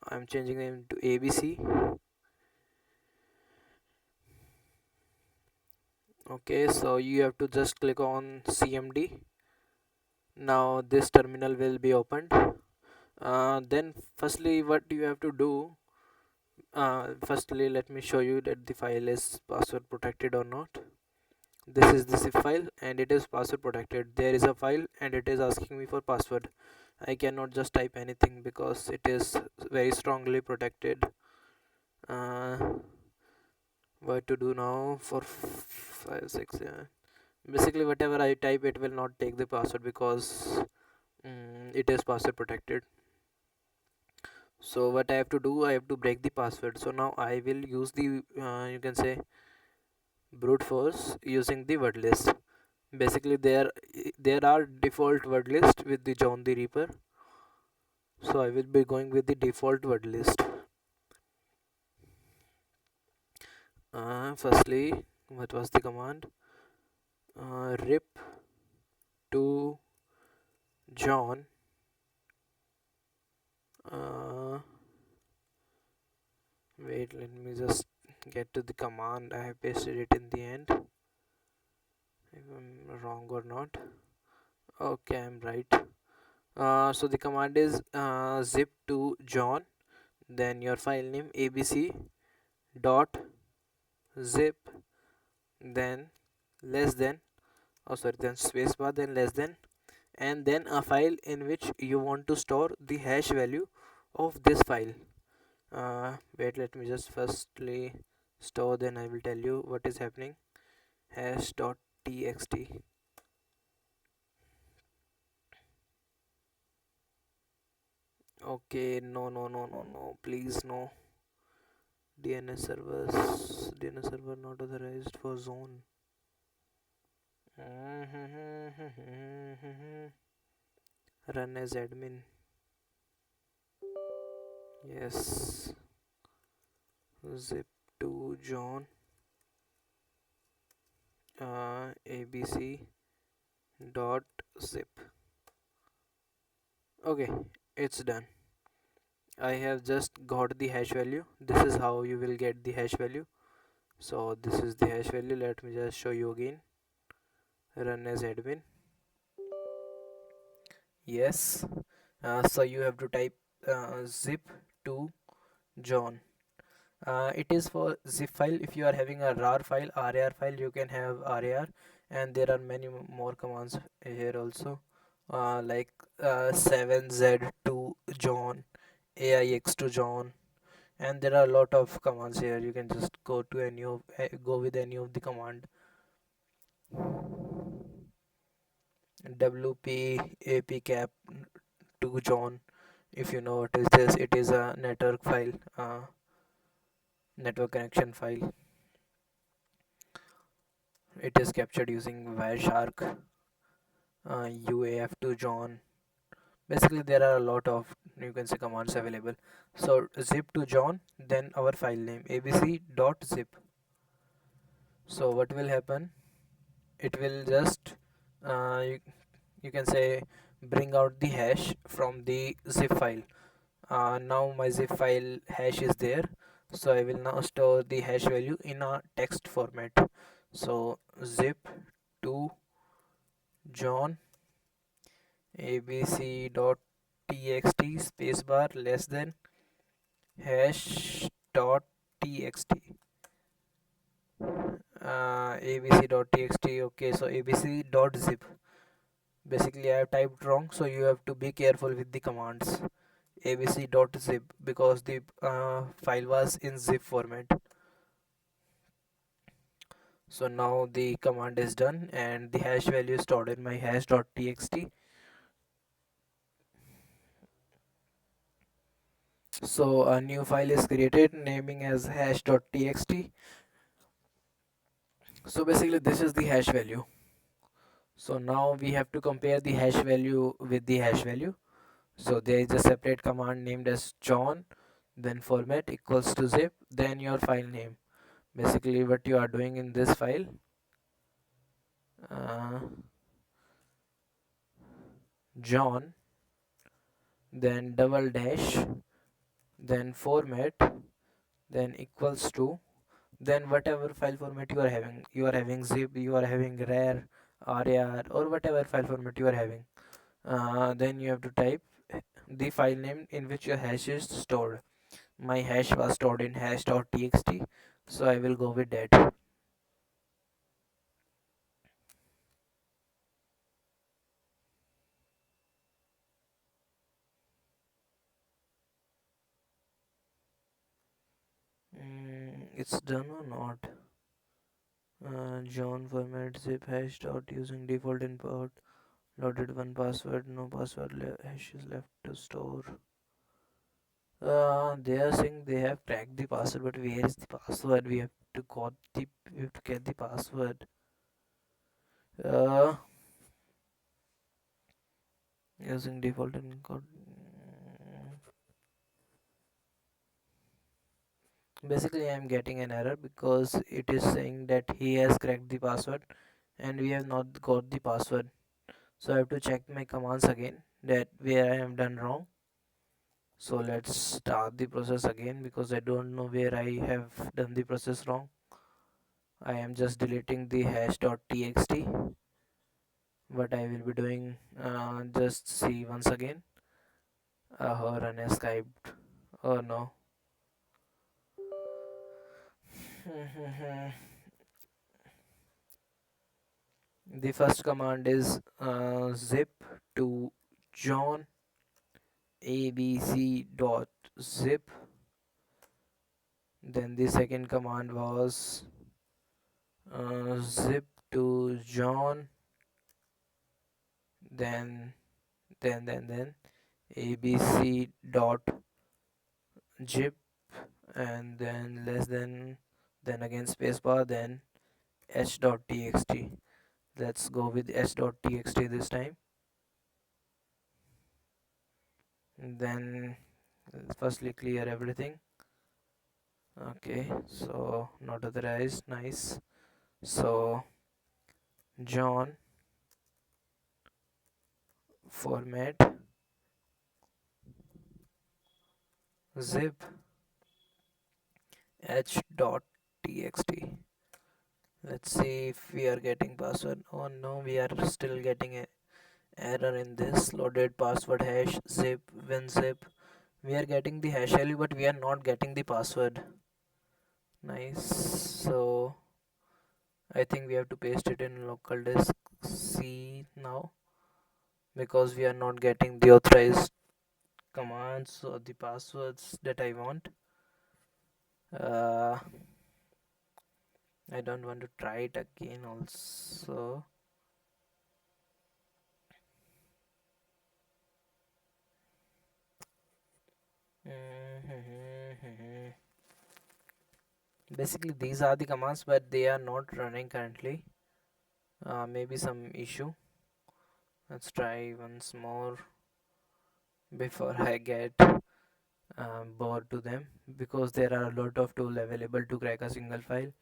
I am changing the name to ABC. Okay, so you have to just click on CMD. Now this terminal will be opened. Then firstly what you have to do, firstly let me show you that the file is password protected or not. This is the zip file and it is password protected. There is a file and it is asking me for password. I cannot just type anything because it is very strongly protected. uh, what to do now for 5 6 yeah. Basically whatever I type it will not take the password because it is password protected. So what I have to do, I have to break the password. So now I will use the you can say brute force using the word list. Basically there are default word list with the John the Reaper, so I will be going with the default word list. Firstly, what was the command? Rip to John. uh, Wait, let me just get to the command. I have pasted it in the end. If I'm wrong or not. Okay, I'm right. So the command is zip to John, then your file name abc dot zip, then less than, oh sorry, then spacebar, then less than, and then a file in which you want to store the hash value of this file. Wait, let me just firstly store, then I will tell you what is happening. Hash dot txt. Okay, no, please no. DNS server not authorized for zone. Run as admin. Yes. Zip to John. ABC dot zip. Okay, it's done. I have just got the hash value. This is how you will get the hash value. So this is the hash value. Let me just show you again. Run as admin. Yes. So you have to type zip to John. It is for zip file. If you are having a rar file, rar file, you can have rar, and there are many more commands here also, like 7z to John, aix to John, and there are a lot of commands here. You can just go to go with any of the command. WP apcap to John. If you know what is this, it is a network file, network connection file. It is captured using Wireshark. UAF to John. Basically, there are a lot of, you can say, commands available. So zip to John, then our file name abc.zip. So what will happen? It will just you can say bring out the hash from the zip file. Now my zip file hash is there, so I will now store the hash value in a text format. So zip to John abc.txt spacebar less than hash dot txt. Abc.txt. Okay, so abc.zip. Basically I have typed wrong, so you have to be careful with the commands. abc.zip, because the file was in zip format. So now the command is done and the hash value is stored in my hash.txt. So a new file is created naming as hash.txt. So basically this is the hash value. So now we have to compare the hash value with the hash value. So there is a separate command named as John, then format equals to zip, then your file name. Basically what you are doing in this file, uh, John, then double dash, then format, then equals to, then whatever file format you are having zip, you are having rar, rar, or whatever file format you are having, then you have to type the file name in which your hash is stored. My hash was stored in hash.txt, so I will go with that. It's done or not? John format zip hash dot using default input, loaded one password, no password hashes left to store. They are saying they have cracked the password, but where is the password? We have to get the password. Uh, Using default encode. Basically, I am getting an error because it is saying that he has cracked the password, and we have not got the password. So I have to check my commands again that where I am done wrong. So let's start the process again because I don't know where I have done the process wrong. I am just deleting the hash.txt. What I will be doing, just see once again. Run escaped. Oh no. The first command is zip to john abc dot zip. Then the second command was zip to john, then then abc dot zip, and then less than, then again spacebar, then h.txt. Let's go with h.txt this time. Then firstly clear everything. Okay, so not authorized, nice. So john format zip h.txt. Let's see if we are getting password. Oh no, we are still getting a error in this. Loaded password hash zip winzip. We are getting the hash value, but we are not getting the password. Nice. So I think we have to paste it in local disk C now because we are not getting the authorized commands or the passwords that I want. Uh, I don't want to try it again also. Basically, these are the commands, but they are not running currently. Maybe some issue. Let's try once more before I get bored to them, because there are a lot of tools available to crack a single file.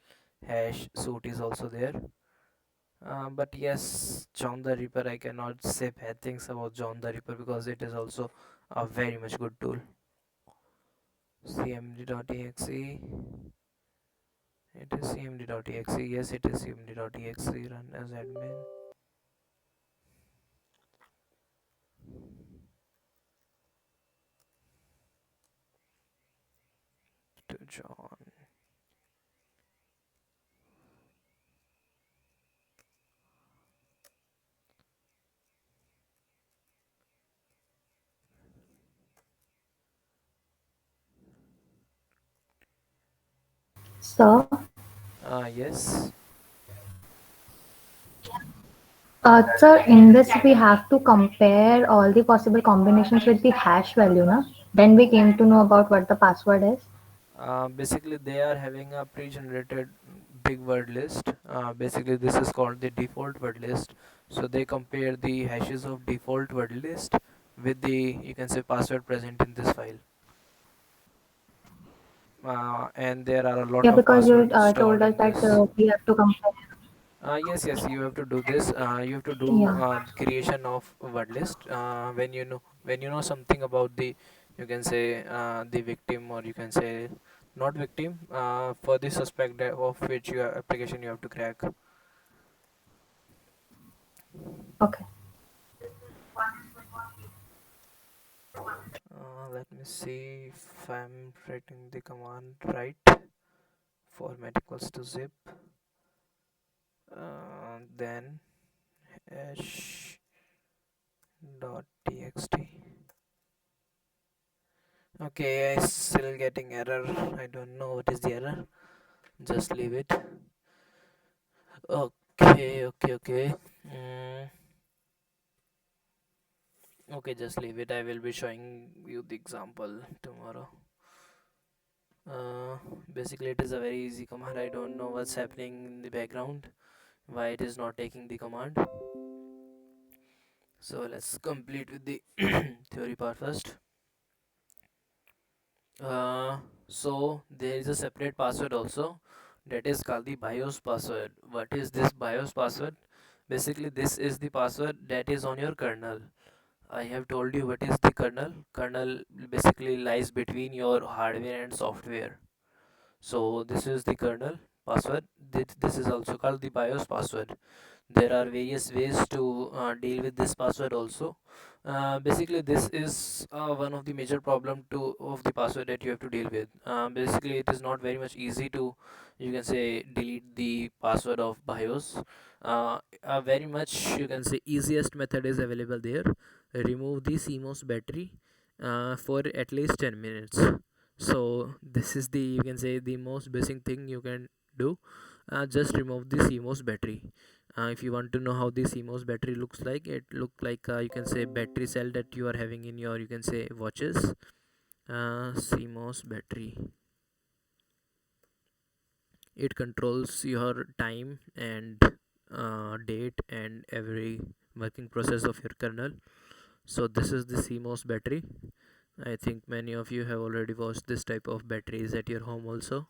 Hash suit is also there. But yes, John the Ripper, I cannot say bad things about John the Ripper because it is also a very much good tool. cmd.exe. It is cmd.exe. Yes, it is cmd.exe. Run as admin. To John. So, Yes. sir, in this we have to compare all the possible combinations with the hash value, na? Then we came to know about what the password is. Basically, they are having a pre-generated big word list. Basically, this is called the default word list. So they compare the hashes of default word list with the, you can say, password present in this file. And there are a lot Yeah, of because you passwords stored told us in that this. we have to compare. Yes, you have to do this. You have to do Yeah. the creation of word list. When you know something about the, you can say, the victim, or you can say not victim, for the suspect of which your application you have to crack. Okay. Let me see if I'm writing the command right. Format equals to zip, then hash dot txt. Okay, I still getting error. I don't know what is the error. Just leave it. Okay. Mm, okay, just leave it. I will be showing you the example tomorrow. uh, Basically it is a very easy command. I don't know what's happening in the background, why it is not taking the command. So let's complete with the theory part first. So there is a separate password also, that is called the BIOS password. What is this BIOS password? Basically this is the password that is on your kernel. I have told you what is the kernel. Kernel basically lies between your hardware and software. So this is the kernel password. This is also called the BIOS password. There are various ways to deal with this password also. Basically this is one of the major problem to of the password that you have to deal with. Basically it is not very much easy to, you can say, delete the password of BIOS. Very much, you can say, easiest method is available there. Remove the CMOS battery for at least 10 minutes. So this is the, you can say, the most basic thing you can do. Just remove the CMOS battery. If you want to know how the CMOS battery looks like, it look like, you can say, battery cell that you are having in your, you can say, watches. CMOS battery, it controls your time and date and every working process of your kernel. So this is the CMOS battery. I think many of you have already watched this type of batteries at your home also.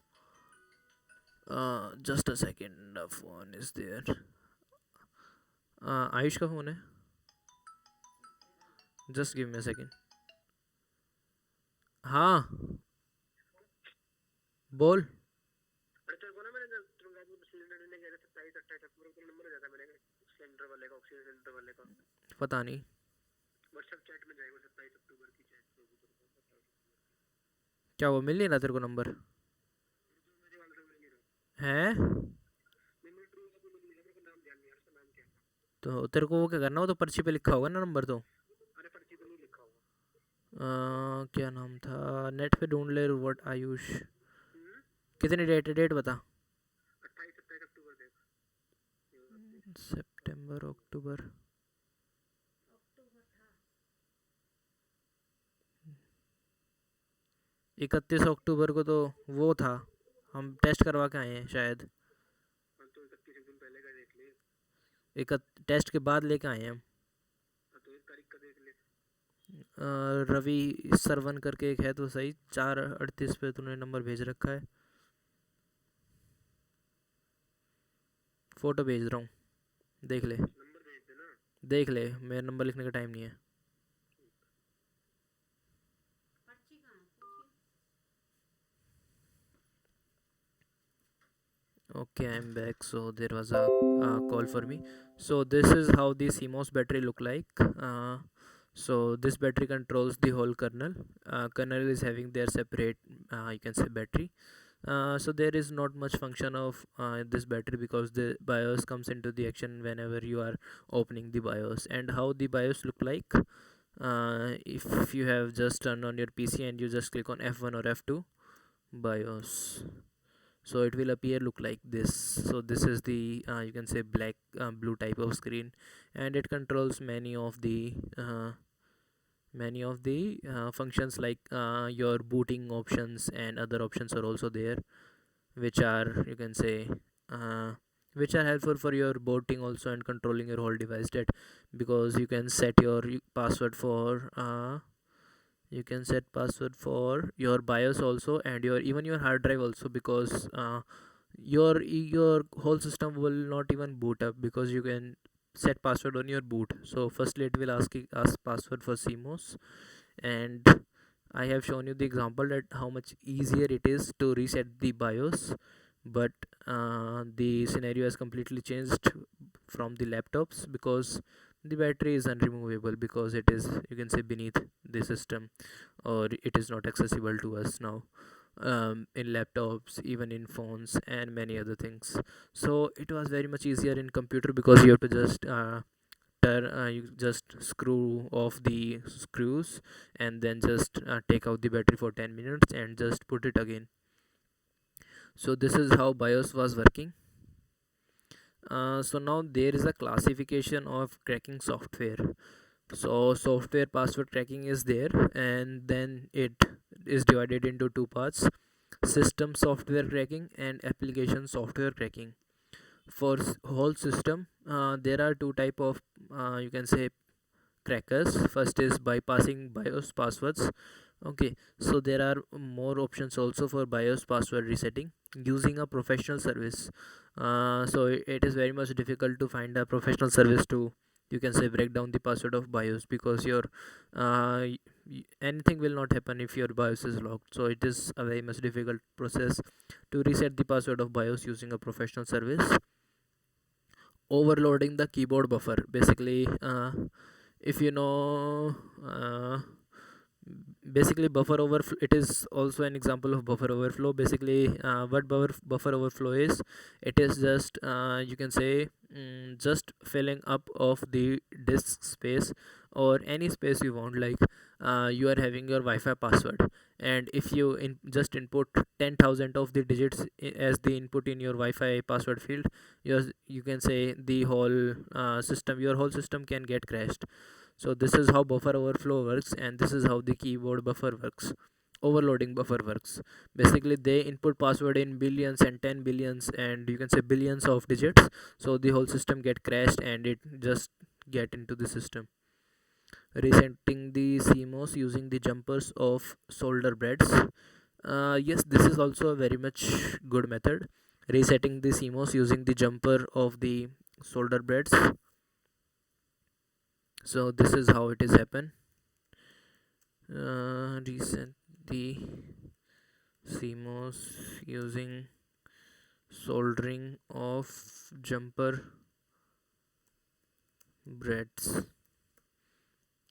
Just a second, the phone is there. Ayush का phone है. Just give me a second. हाँ बोल. पता नहीं. क्या वो मिल नहीं रहा तेरे को नंबर है? तो तेरे को वो क्या करना, वो तो पर्ची पे लिखा होगा ना नंबर तो. क्या नाम था, नेट पे ढूंढ ले. व्हाट आयुष, कितनी डेट बता. सितंबर अक्टूबर 31 अक्टूबर को तो वो था, हम टेस्ट करवा के आए हैं शायद. एक टेस्ट के बाद लेके आए हैं हम. रवि सरवन करके एक है तो सही. 4:38 पे तूने नंबर भेज रखा है. फ़ोटो भेज रहा हूँ, देख ले. देख ले, मेरा नंबर लिखने का टाइम नहीं है. Okay, I'm back. So there was a call for me. So this is how the CMOS battery look like. So this battery controls the whole kernel. Kernel is having their separate, you can say, battery. So there is not much function of this battery, because the BIOS comes into the action whenever you are opening the BIOS. And how the BIOS look like, if you have just turned on your PC and you just click on F1 or F2, BIOS, so it will appear look like this. So this is the, you can say, black blue type of screen, and it controls many of the functions, like your booting options and other options are also there, which are, you can say, which are helpful for your booting also and controlling your whole device. That because you can set your password for you can set password for your BIOS also, and your even your hard drive also, because your whole system will not even boot up, because you can set password on your boot. So firstly it will ask password for CMOS, and I have shown you the example that how much easier it is to reset the BIOS, but the scenario has completely changed from the laptops because the battery is unremovable, because it is, you can say, beneath the system, or it is not accessible to us now, in laptops, even in phones and many other things. So it was very much easier in computer because you have to just you just screw off the screws and then just take out the battery for 10 minutes and just put it again. So this is how BIOS was working. So now there is a classification of cracking software. So software password cracking is there, and then it is divided into two parts: system software cracking and application software cracking. For whole system, there are two type of, you can say, crackers. First is bypassing BIOS passwords. Okay, so there are more options also for BIOS password resetting using a professional service. So it is very much difficult to find a professional service to, you can say, break down the password of BIOS, because your anything will not happen if your BIOS is locked. So it is a very much difficult process to reset the password of BIOS using a professional service. Overloading the keyboard buffer, basically, if you know, basically buffer overflow, it is also an example of buffer overflow. Basically, what buffer overflow is, it is just, you can say, just filling up of the disk space or any space you want. Like, you are having your Wi-Fi password, and if you just input 10,000 of the digits as the input in your Wi-Fi password field, you can say the whole system, your whole system can get crashed. So this is how buffer overflow works, and this is how the keyboard buffer works, overloading buffer works. Basically, they input password in billions and 10 billions and, you can say, billions of digits, so the whole system get crashed and it just get into the system. Resetting the CMOS using the jumpers of solder breads. Yes, this is also a very much good method, resetting the CMOS using the jumper of the solder breads. So this is how it is happen. Reset the CMOS using soldering of jumper breads.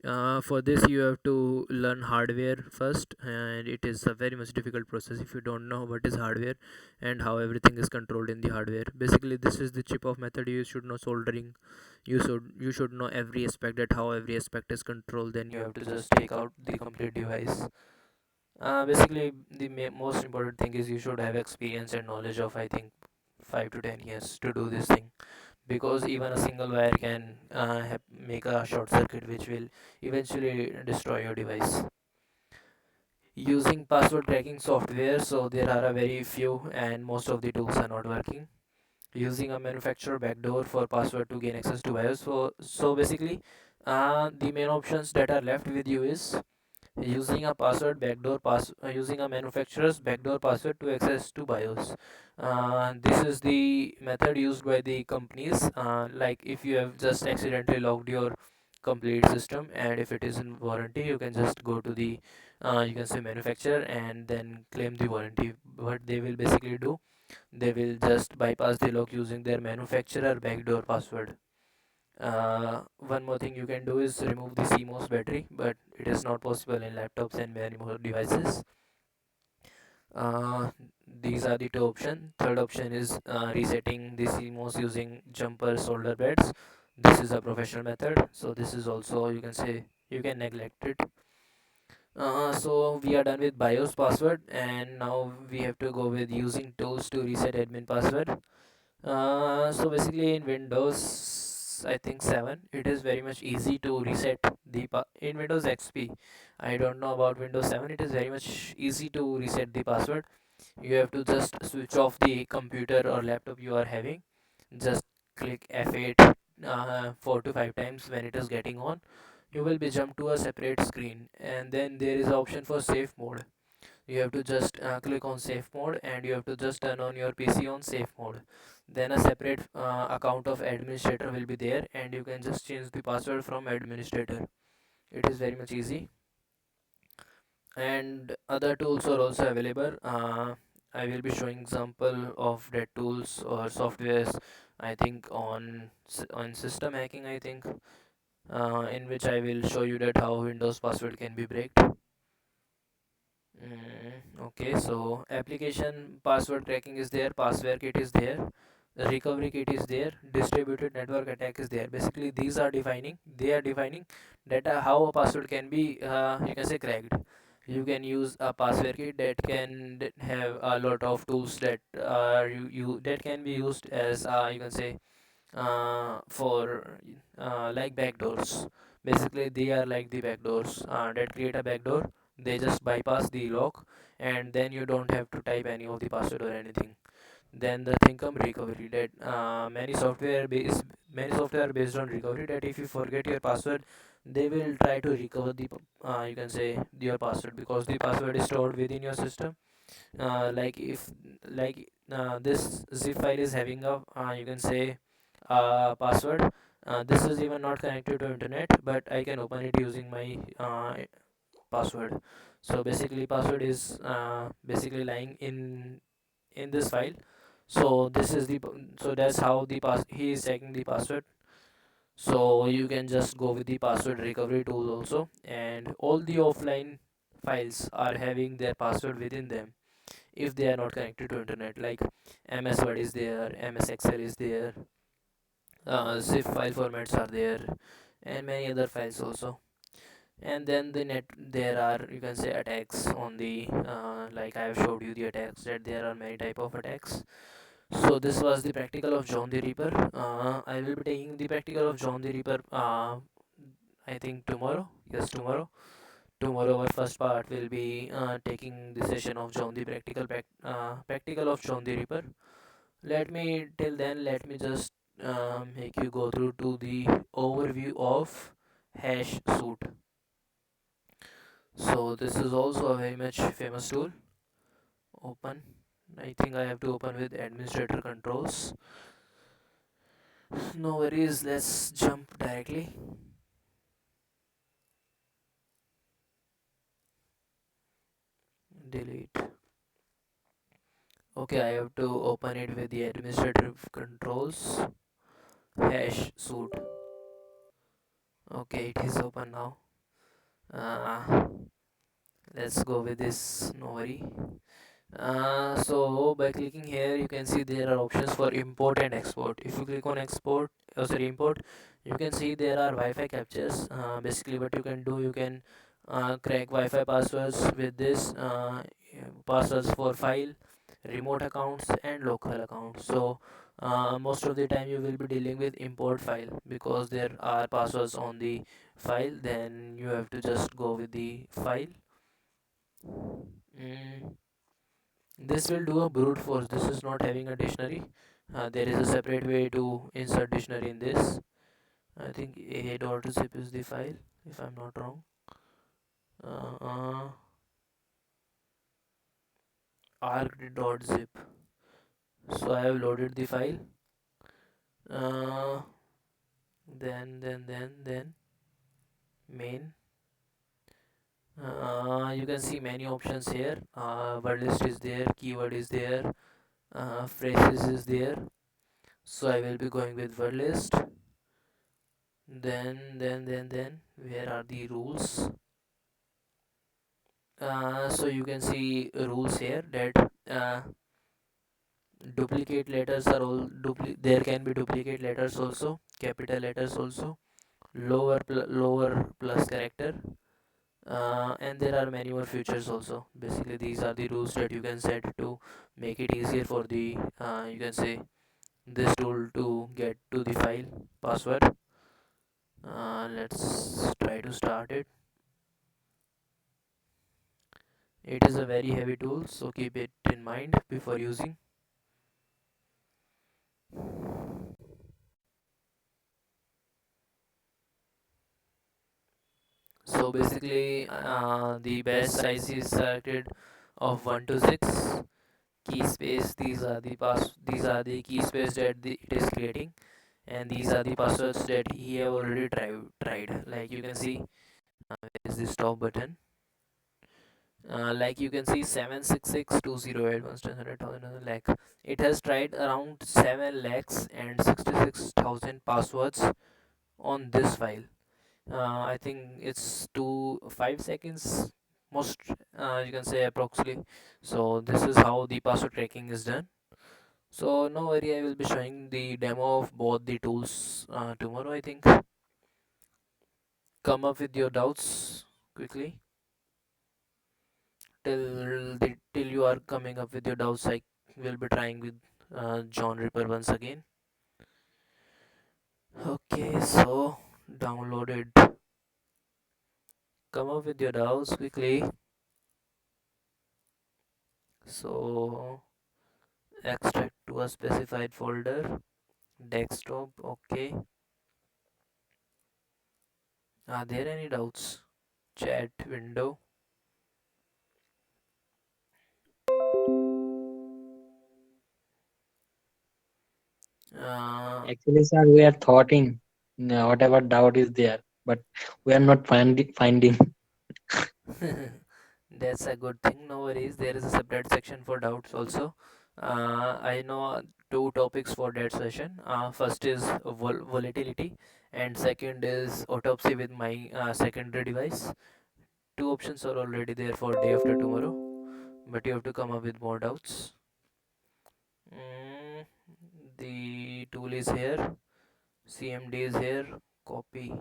For this you have to learn hardware first, and it is a very much difficult process if you don't know what is hardware and how everything is controlled in the hardware. Basically, this is the chip of method. You should know soldering, you should know every aspect, that how every aspect is controlled. Then you have to just take out the complete device. Basically, the most important thing is you should have experience and knowledge of, I think, 5 to 10 years to do this thing, because even a single wire can make a short circuit which will eventually destroy your device. Using password cracking software, so there are a very few and most of the tools are not working. Using a manufacturer backdoor for password to gain access to BIOS. So basically, the main options that are left with you is using a using a manufacturer's backdoor password to access to BIOS. This is the method used by the companies. Like, if you have just accidentally logged your complete system and if it is in warranty, you can just go to the, you can say, manufacturer and then claim the warranty. What they will basically do, they will just bypass the lock using their manufacturer backdoor password. One more thing you can do is remove the CMOS battery, but it is not possible in laptops and many more devices. Uh, these are the two options. Third option is resetting the CMOS using jumper solder beds. This is a professional method, so this is also, you can say, you can neglect it. So we are done with BIOS password, and now we have to go with using tools to reset admin password. So basically, in Windows, I think 7, it is very much easy to reset the in Windows XP. I don't know about Windows 7. It is very much easy to reset the password. You have to just switch off the computer or laptop you are having. Just click F8 4 to 5 times when it is getting on. You will be jumped to a separate screen, and then there is option for safe mode. You have to just click on safe mode, and you have to just turn on your PC on safe mode. Then a separate account of administrator will be there, and you can just change the password from administrator. It is very much easy. and other tools are also available. I will be showing example of that tools or softwares, I think on system hacking, I think, in which I will show you that how Windows password can be breaked. Okay, so application password cracking is there, password kit is there, recovery kit is there, distributed network attack is there. Basically, they are defining that how a password can be, you can say, cracked. You can use a password kit that can have a lot of tools that you that can be used as, you can say, for like backdoors. Basically, they are like the backdoors that create a backdoor. They just bypass the lock, and then you don't have to type any of the password or anything. Then the thing come recovery, that many software based on recovery, that if you forget your password, they will try to recover the you can say your password, because the password is stored within your system. Like if like this zip file is having a, you can say, password. This is even not connected to internet, but I can open it using my password. So basically password is basically lying in this file. So this is the so that's how the pass he is checking the password. So you can just go with the password recovery tool also, and all the offline files are having their password within them if they are not connected to internet. Like MS Word is there, MS Excel is there, zip file formats are there, and many other files also. And then there are, you can say, attacks on the like I have showed you the attacks, that there are many type of attacks. So this was the practical of John the Reaper. I will be taking the practical of John the Reaper, I think tomorrow. Yes, tomorrow our first part will be taking the session of John the practical of John the Reaper. Let me just make you go through to the overview of hash suit. So this is also a very much famous tool. Open. I think I have to open with administrator controls. No worries, let's jump directly. Delete. Okay, I have to open it with the administrative controls. Hash suit. Okay, it is open now. Uh, let's go with this, no worry. So by clicking here, you can see there are options for import and export. If you click on import, you can see there are Wi-Fi captures. Basically, what you can do, you can crack Wi-Fi passwords with this, passwords for file, remote accounts, and local accounts. So most of the time you will be dealing with import file, because there are passwords on the file. Then you have to just go with the file. Mm, this will do a brute force. This is not having a dictionary. There is a separate way to insert dictionary in this. I think a.zip is the file, if I'm not wrong. Uh, arg.zip. So I have loaded the file. Uh, then main. You can see many options here. Word list is there, keyword is there, phrases is there. So I will be going with word list. Then where are the rules? So you can see rules here, that duplicate letters are all there can be duplicate letters also, capital letters also, lower plus character, and there are many more features also. Basically, these are the rules that you can set to make it easier for the, you can say, this tool to get to the file password. Let's try to start it. It is a very heavy tool, so keep it in mind before using. So basically, the batch size is selected of 1 to 6. Key space, these are the key space that it is creating, and these are the passwords that he have already tried. Like you can see, where is the stop button? Like you can see 766208100,000 lakh. It has tried around 7 lakhs and 66,000 passwords on this file. I think it's 5 seconds most, you can say approximately. So this is how the password cracking is done. So no worry, I will be showing the demo of both the tools tomorrow. I think. Come up with your doubts quickly till you are coming up with your doubts. I will be trying with John Ripper once again. Okay, so downloaded. Come up with your doubts quickly. So extract to a specified folder. Desktop. Okay. Are there any doubts? Chat window. Uh, Actually, sir, we are thoughting whatever doubt is there, but we are not finding. That's a good thing. No worries. There is a separate section for doubts also. I know two topics for that session. First is volatility, and second is autopsy with my secondary device. Two options are already there for day after tomorrow, but you have to come up with more doubts. Mm, the tool is here. CMD is here. Copy.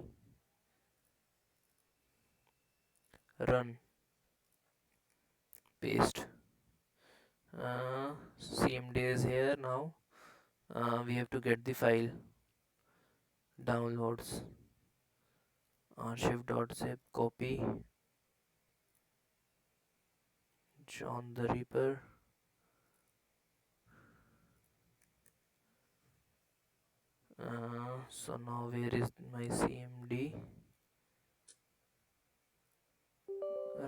Run. Paste. CMD is here now. We have to get the file. Downloads. Archive.zip. Copy. John the Reaper. So now where is my CMD?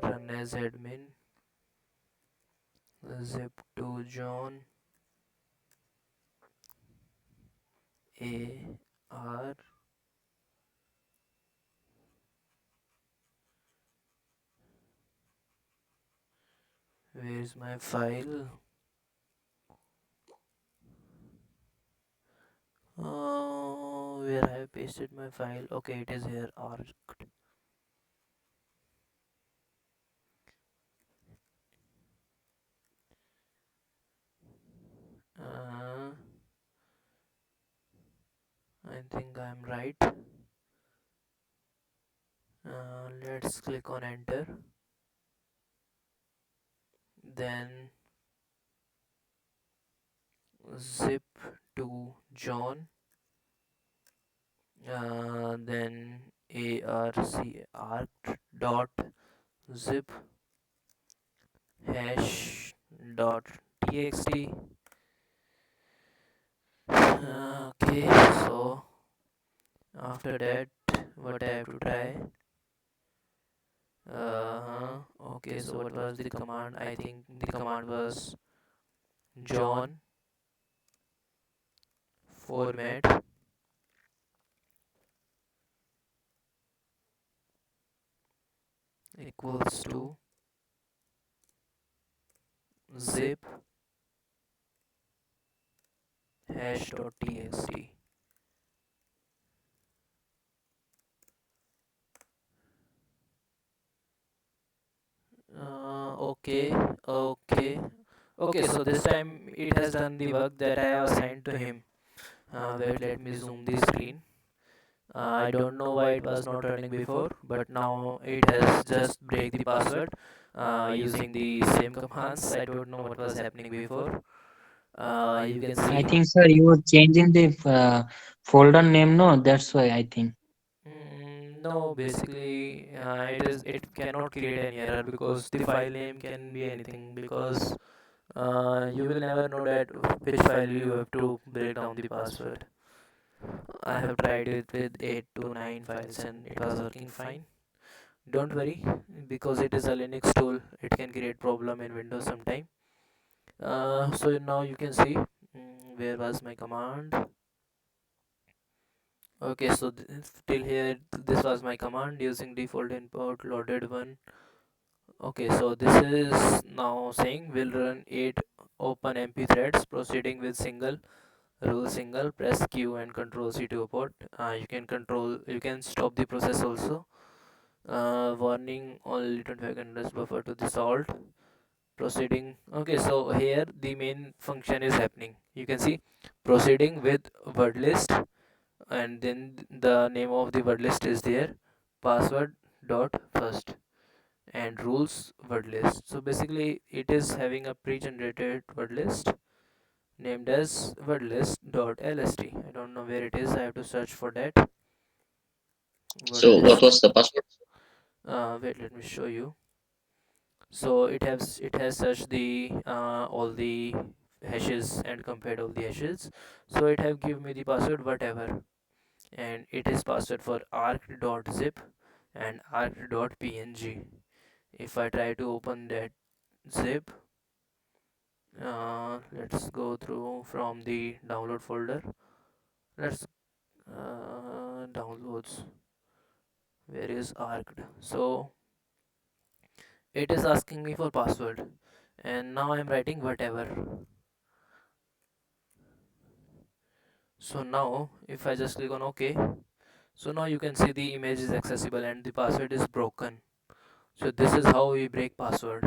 Run as admin. Zip to John. AR. Where's my file? Where I have pasted my file. Okay, it is here. Arc. Uh, I think I'm right. Let's click on enter. Then zip to John. Then arc dot zip hash dot txt. Okay, so after that, what I have to try? Okay, so what was the command? I think the command was John format equals to zip hash dot txt. Okay, okay, okay. So this time it has done the work that I have assigned to him. Wait, let me zoom the screen. I don't know why it was not running before, but now it has just break the password using the same commands. I don't know what was happening before. You can I see. think, sir, you were changing the folder name, no? That's why I think. No, basically, it cannot create any error because the file name can be anything, because you will never know that which file you have to break down the password. I have tried it with 8 to 9 files and it was working fine. Don't worry, because it is a Linux tool, it can create problem in Windows sometime. So now you can see, where was my command. Okay, so till here this was my command using default input loaded one Okay, so this is now saying we'll run 8 open MP threads proceeding with single rule single press Q and control C to abort. You can stop the process also. Warning only 25 containers buffer to the salt. Proceeding. Okay, so here the main function is happening. You can see proceeding with word list, and then the name of the word list is there, password dot first, and rules word list. So basically it is having a pre-generated word list named as wordlist.lst. I don't know where it is. I have to search for that word So what list. was the password? Wait, let me show you. So it has searched the all the hashes and compared all the hashes. So it have given me the password whatever, and it is password for arc.zip and arc.png. If I try to open that zip, let's go through from the download folder. Let's downloads. Where is arced? So it is asking me for password, and now I'm writing whatever. So now if I just click on OK, so now you can see the image is accessible and the password is broken. So this is how we break password.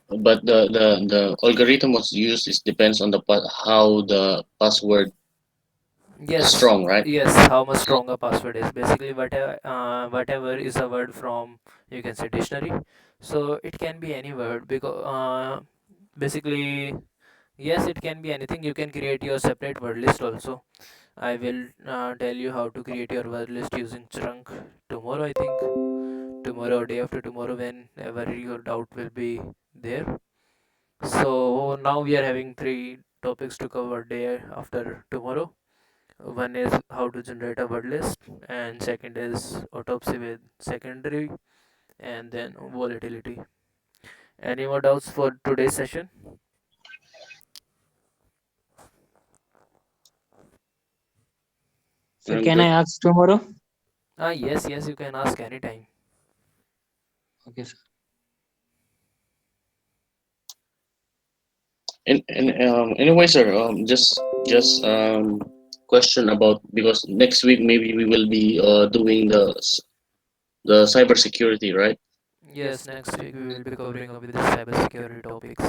But the algorithm was used is depends on how the password is Yes, strong, right? yes, how much strong a password is. Basically whatever is a word from, you can say, dictionary. So it can be any word, because basically, yes, it can be anything. You can create your separate word list also. I will tell you how to create your word list using chunk tomorrow, I think. Tomorrow or day after tomorrow, whenever your doubt will be there. So now we are having three topics to cover day after tomorrow. One is how to generate a word list, and second is autopsy with secondary, and then volatility. Any more doubts for today's session? So I'm can I good. ask tomorrow? Yes, yes, you can ask anytime. Okay, sir. And anyway, sir, just question about because next week maybe we will be doing the cybersecurity, right? Yes, next week we will be covering up with the cybersecurity topics.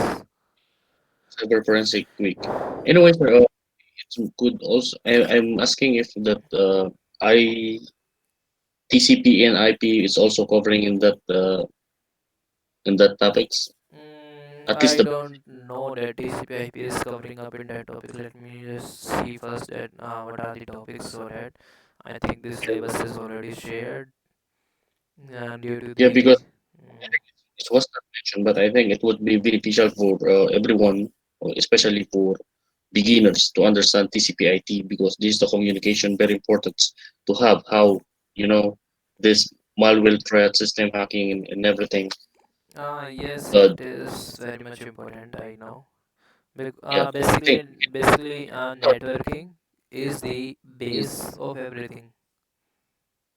Cyber forensic week. Anyway, sir, it's good. Also, I'm asking if that I TCP and IP is also covering in that topics. At least I the don't know that TCP/IP is covering up in that topic. Let me just see first that what are the topics for that. I think the syllabus is already shared due to yeah, the. because it was not mentioned, but I think it would be beneficial for everyone, especially for beginners, to understand TCP/IP because this is the communication very important to have how you know this malware threat, system hacking, and everything. Yes, Uh, it is very much important. I know. yeah, I think. Basically, networking is the base of everything.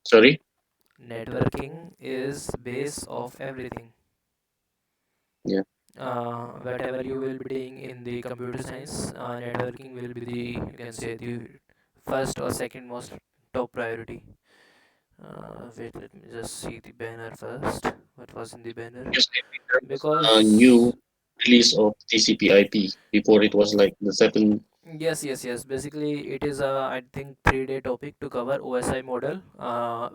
Sorry. Networking is base of everything. Yeah. Whatever you will be doing in the computer science, networking will be the, you can say, the first or second most top priority. Wait, let me just see the banner first. What was in the banner? Because I think there was a Because new release of TCP/IP before it was like the seven. yes, yes, yes. Basically, it is a, I think, 3-day topic to cover OSI model.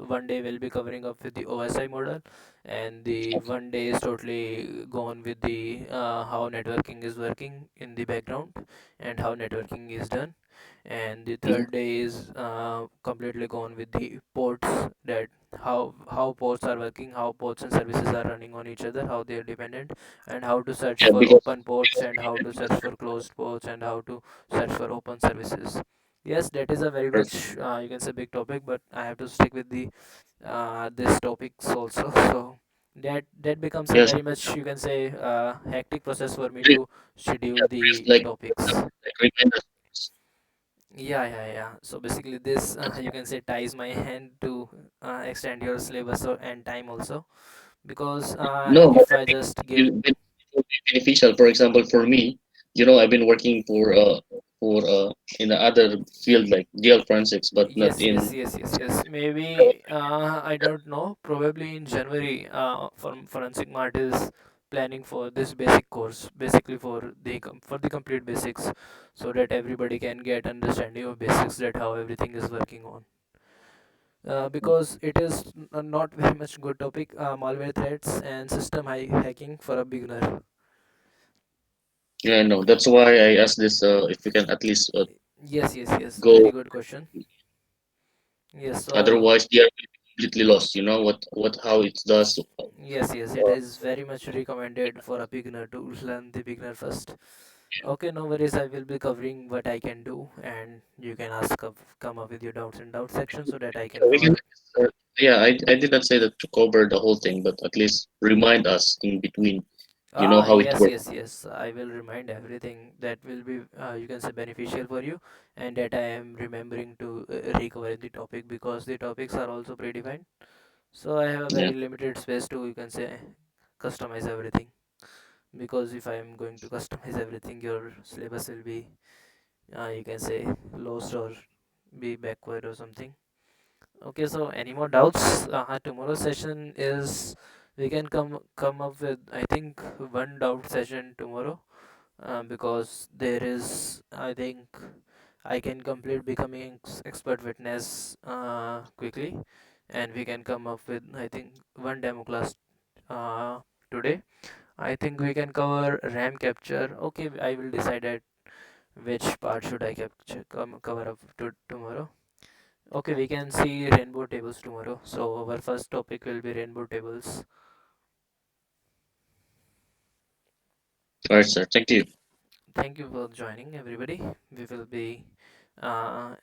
One day we'll be covering up with the OSI model, and the one day is totally gone with the how networking is working in the background and how networking is done. And the Mhm. third day is completely gone with the ports, that how ports are working, how ports and services are running on each other, how they are dependent, and how to search Yeah, for because open ports and how to search for closed ports and how to search for open services. Yes, that is a very much you can say big topic, but I have to stick with the this topics also. So that becomes a yes, very much, you can say, hectic process for me brief, to schedule yeah, brief the like topics. like reminders. Yeah. So basically, this you can say ties my hand to extend your syllabus and time also, because No, but if I just give. it would be beneficial. For example, for me, I've been working for in the other field like geoforensics, but not in. Yes. Maybe I don't know. Probably in January, Forensic Mart is planning for this basic course, basically for for the complete basics, so that everybody can get understanding of basics, that how everything is working on. Because it is not very much good topic. Malware threats and system hacking for a beginner. Yeah, no, that's why I asked this. If we can at least Yes. Very go. good question. Yes. So Otherwise, they are completely lost. You know what how it does. yes, it is very much recommended for a beginner to learn the beginner first. Okay, no worries. I will be covering what I can do, and you can come up with your doubts in doubt section so that I can We can. cover. Yeah, I did not say that to cover the whole thing, but at least remind us in between. You know Ah, how it works. yes. I will remind everything that will be, you can say, beneficial for you, and that I am remembering to recover the topic, because the topics are also predefined. So I have a Yeah. very limited space to, you can say, customize everything. Because if I am going to customize everything, your syllabus will be, you can say, lost or be backward or something. Okay, so any more doubts? Tomorrow's session is, we can come up with, I think, one doubt session tomorrow, because there is, I think, I can complete becoming expert witness quickly, and we can come up with, I think, one demo class today. I think we can cover RAM capture. Okay, I will decide at which part should I cover up to tomorrow. Okay, we can see rainbow tables tomorrow. So our first topic will be rainbow tables. All right, sir. Thank you. Thank you for joining, everybody. We will be uh,